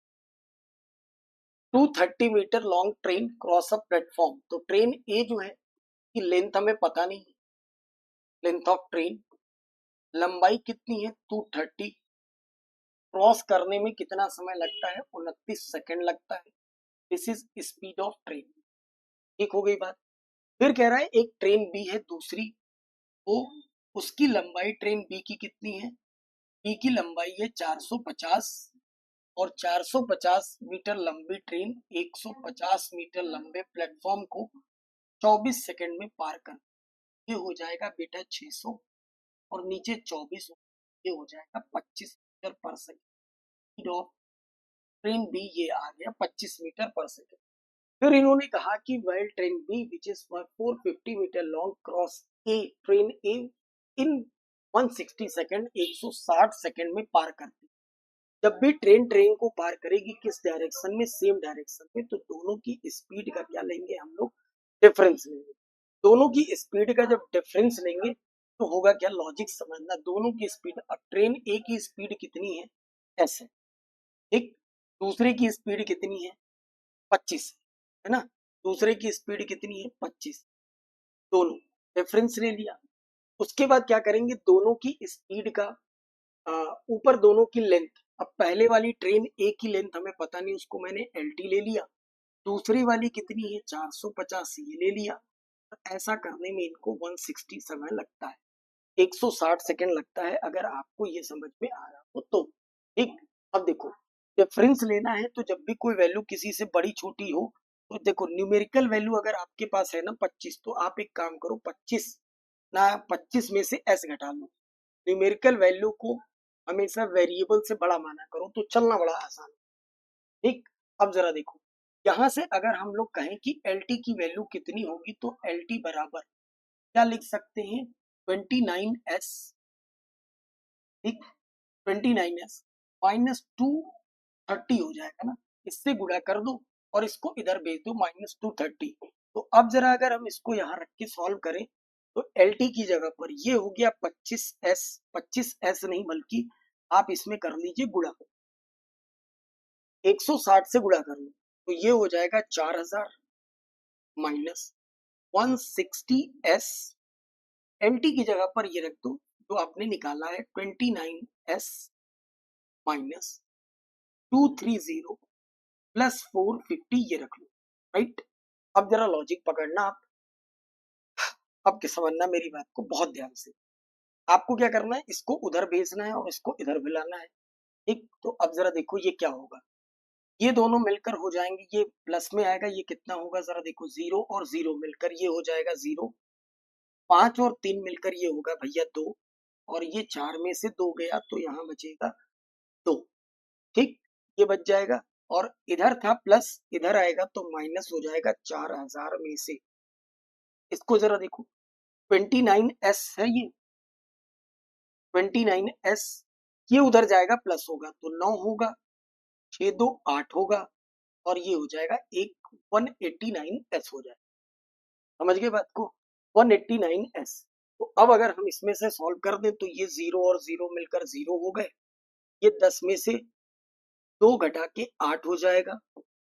230 metre long train cross a platform. तो ट्रेन ए जो है कि लेंथ हमें पता नहीं है, लेंथ ऑफ ट्रेन, लंबाई कितनी है 230, क्रॉस करने में कितना समय लगता है, 29 सेकंड लगता है। This is speed of train. ठीक हो गई बात। फिर कह रहा है एक ट्रेन बी है दूसरी, वो उसकी लंबाई ट्रेन बी की कितनी है, बी की लंबाई है 450, और 450 मीटर लंबी ट्रेन 150 मीटर लंबे प्लेटफॉर्म को 24 सेकंड में पार कर, ये हो जाएगा बेटा 600, और नीचे 24, ये हो जाएगा 25 metre per second of train B, ये आ गया 25 मीटर पर सेकंड। फिर इन्होंने कहा कि well train B which is 450 metre long cross A, train A in 160 second, 160 second में पार करती। जब भी ट्रेन को पार करेगी किस डायरेक्शन में, सेम डायरेक्शन में, तो दोनों की स्पीड का क्या लेंगे हम लोग, डिफरेंस लेंगे। दोनों की स्पीड का जब डिफरेंस लेंगे तो होगा क्या, लॉजिक समझना, दोनों की स्पीड, अब ट्रेन ए की स्पीड कितनी है, ऐसे, ठीक, दूसरे की स्पीड कितनी है 25, है ना, दूसरे की स्पीड कितनी है 25, दोनों डिफरेंस ले लिया। उसके बाद क्या करेंगे, दोनों की स्पीड का ऊपर दोनों की लेंथ, अब पहले वाली ट्रेन ए की लेंथ हमें पता नहीं, उसको मैंने LT ले लिया, दूसरी वाली कितनी है 450, ये ले लिया। तो ऐसा करने में इनको 160 समय लगता है। 160 सेकंड लगता है, अगर आपको ये समझ में आ रहा हो तो। ठीक, अब देखो डिफरेंस लेना है तो जब भी कोई वैल्यू किसी से बड़ी छोटी हो तो देखो न्यूमेरिकल वैल्यू अगर आपके पास है ना 25, तो आप एक काम करो 25 ना 25 में से s घटा लो। न्यूमेरिकल वैल्यू को हमेशा वेरिएबल से बड़ा माना करो तो चलना बड़ा आसान है। ठीक, अब जरा देखो यहाँ से अगर हम लोग कहें कि LT की वैल्यू कितनी होगी तो LT बराबर क्या लिख सकते हैं 29s। ठीक, 29s माइनस 230 हो जाएगा ना, इससे गुणा कर दो और इसको इधर भेज दो -230। तो अब जरा अगर हम इसको यहाँ रख के सॉल्व करें तो LT की जगह पर ये हो गया 25s, 25s नहीं बल्कि आप इसमें कर लीजिए गुणा, 160 से गुणा कर लो तो ये हो जाएगा 4000 माइनस 160s। LT की जगह पर ये रख दो जो आपने निकाला है 29s माइनस 230 प्लस 450 ये रख लो। राइट, अब जरा लॉजिक पकड़ना आप, अब के समझना मेरी बात को बहुत ध्यान से। आपको क्या करना है, इसको उधर भेजना है और इसको इधर मिलाना है। ठीक, तो अब जरा देखो ये क्या होगा, ये दोनों मिलकर हो जाएंगे, ये प्लस में आएगा, ये कितना होगा जरा देखो 0 और 0 मिलकर ये हो जाएगा 0, 5 और 3 मिलकर ये होगा भैया 2, और ये 4 में से 2 गया तो यहाँ बचेगा 2। ठीक, ये बच जाएगा और इधर था प्लस, इधर आएगा तो माइनस हो जाएगा 4000 में से। इसको जरा देखो 29s है ये 29s, ये उधर जाएगा प्लस होगा तो 9 होगा, 6 2 8 होगा और ये हो जाएगा 189s हो जाएगा। समझ गए बात को, 189s। तो अब अगर हम इसमें से सॉल्व कर दें तो ये 0 और 0 मिलकर 0 हो गए, ये 10 में से 2 घटा के 8 हो जाएगा,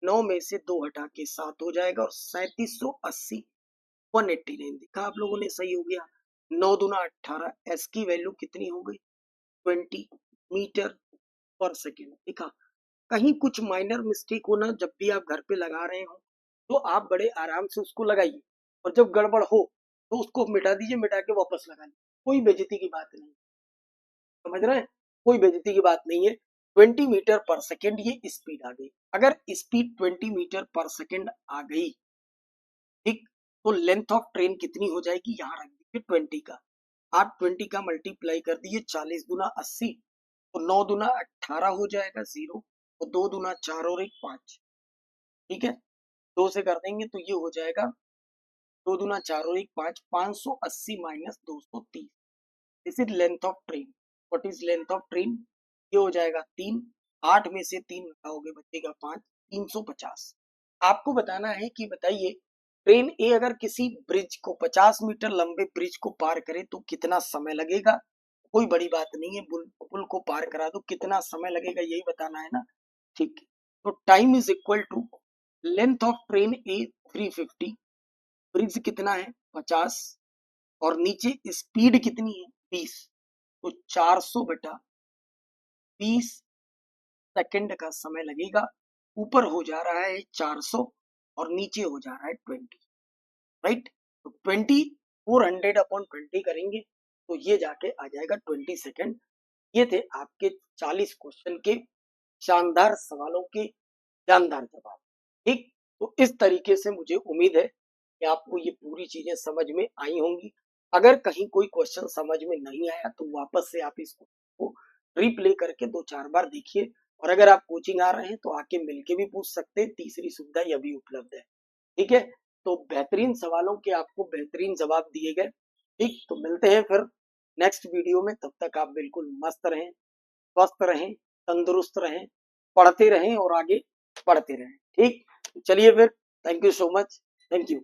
9 में से 2 घटा के 7 हो जाएगा और 3780 189 देखा आप लोगों ने, सही हो गया। 9 दूना 18, एस की वैल्यू कितनी हो गई 20 मीटर पर सेकेंड। देखा, कहीं कुछ माइनर मिस्टेक हो ना, जब भी आप घर पे लगा रहे हो तो आप बड़े आराम से उसको लगाइए और जब गड़बड़ हो तो उसको मिटा दीजिए, मिटा के वापस लगा लीजिए, कोई बेइज्जती की बात नहीं। समझ रहे हैं, कोई बेइज्जती की बात नहीं है। 20 मीटर पर सेकेंड ये स्पीड आ गई, अगर स्पीड 20 मीटर पर सेकेंड आ गई, ठीक, तो लेंथ ऑफ ट्रेन कितनी हो जाएगी, यहाँ रख दीजिए 20 का, आप 20 का मल्टीप्लाई कर दीजिए, 40 दूना 80, तो 9 दूना 18 हो जाएगा 0, तो 2 दूना 4 और 1 5। ठीक है, 2 से कर देंगे तो ये हो जाएगा 2 दूना 4 और 1 5, 580 minus 230। This is length of train. What is length of train, ये हो जाएगा 3, 8 में से 3 घटाओगे बचेगा 5, 350। आपको बताना है कि बताइए ट्रेन ए अगर किसी ब्रिज को 50 मीटर लंबे ब्रिज को पार करे तो कितना समय लगेगा। कोई बड़ी बात नहीं है, पुल को पार करा दो, कितना समय लगेगा यही बताना है ना। ठीक है, तो time is equal to length of train A 350, bridge कितना है 50 और नीचे स्पीड कितनी है 20, तो 400 बटा 20 सेकंड का समय लगेगा। ऊपर हो जा रहा है 400 और नीचे हो जा रहा है 20। राइट, तो 20 400 अपॉन 20 करेंगे तो ये जाके आ जाएगा 20 सेकंड। ये थे आपके 40 क्वेश्चन के शानदार सवालों के जानदार जवाब। ठीक, तो इस तरीके से मुझे उम्मीद है कि आपको ये पूरी चीजें समझ में आई होंगी। अगर कहीं कोई क्वेश्चन समझ में नहीं आया तो वापस से आप इसको रिप्ले करके 2-4 बार देखिए, और अगर आप कोचिंग आ रहे हैं तो आके मिलके भी पूछ सकते हैं, तीसरी सुविधा यह भी उपलब्ध है। ठीक है, तो बेहतरीन सवालों के आपको बेहतरीन जवाब दिए गए। ठीक, तो मिलते हैं फिर नेक्स्ट वीडियो में, तब तक आप बिल्कुल मस्त रहें, स्वस्थ रहें, तंदुरुस्त रहें, पढ़ते रहें और आगे बढ़ते रहें। ठीक, चलिए फिर, thank you so much, thank you.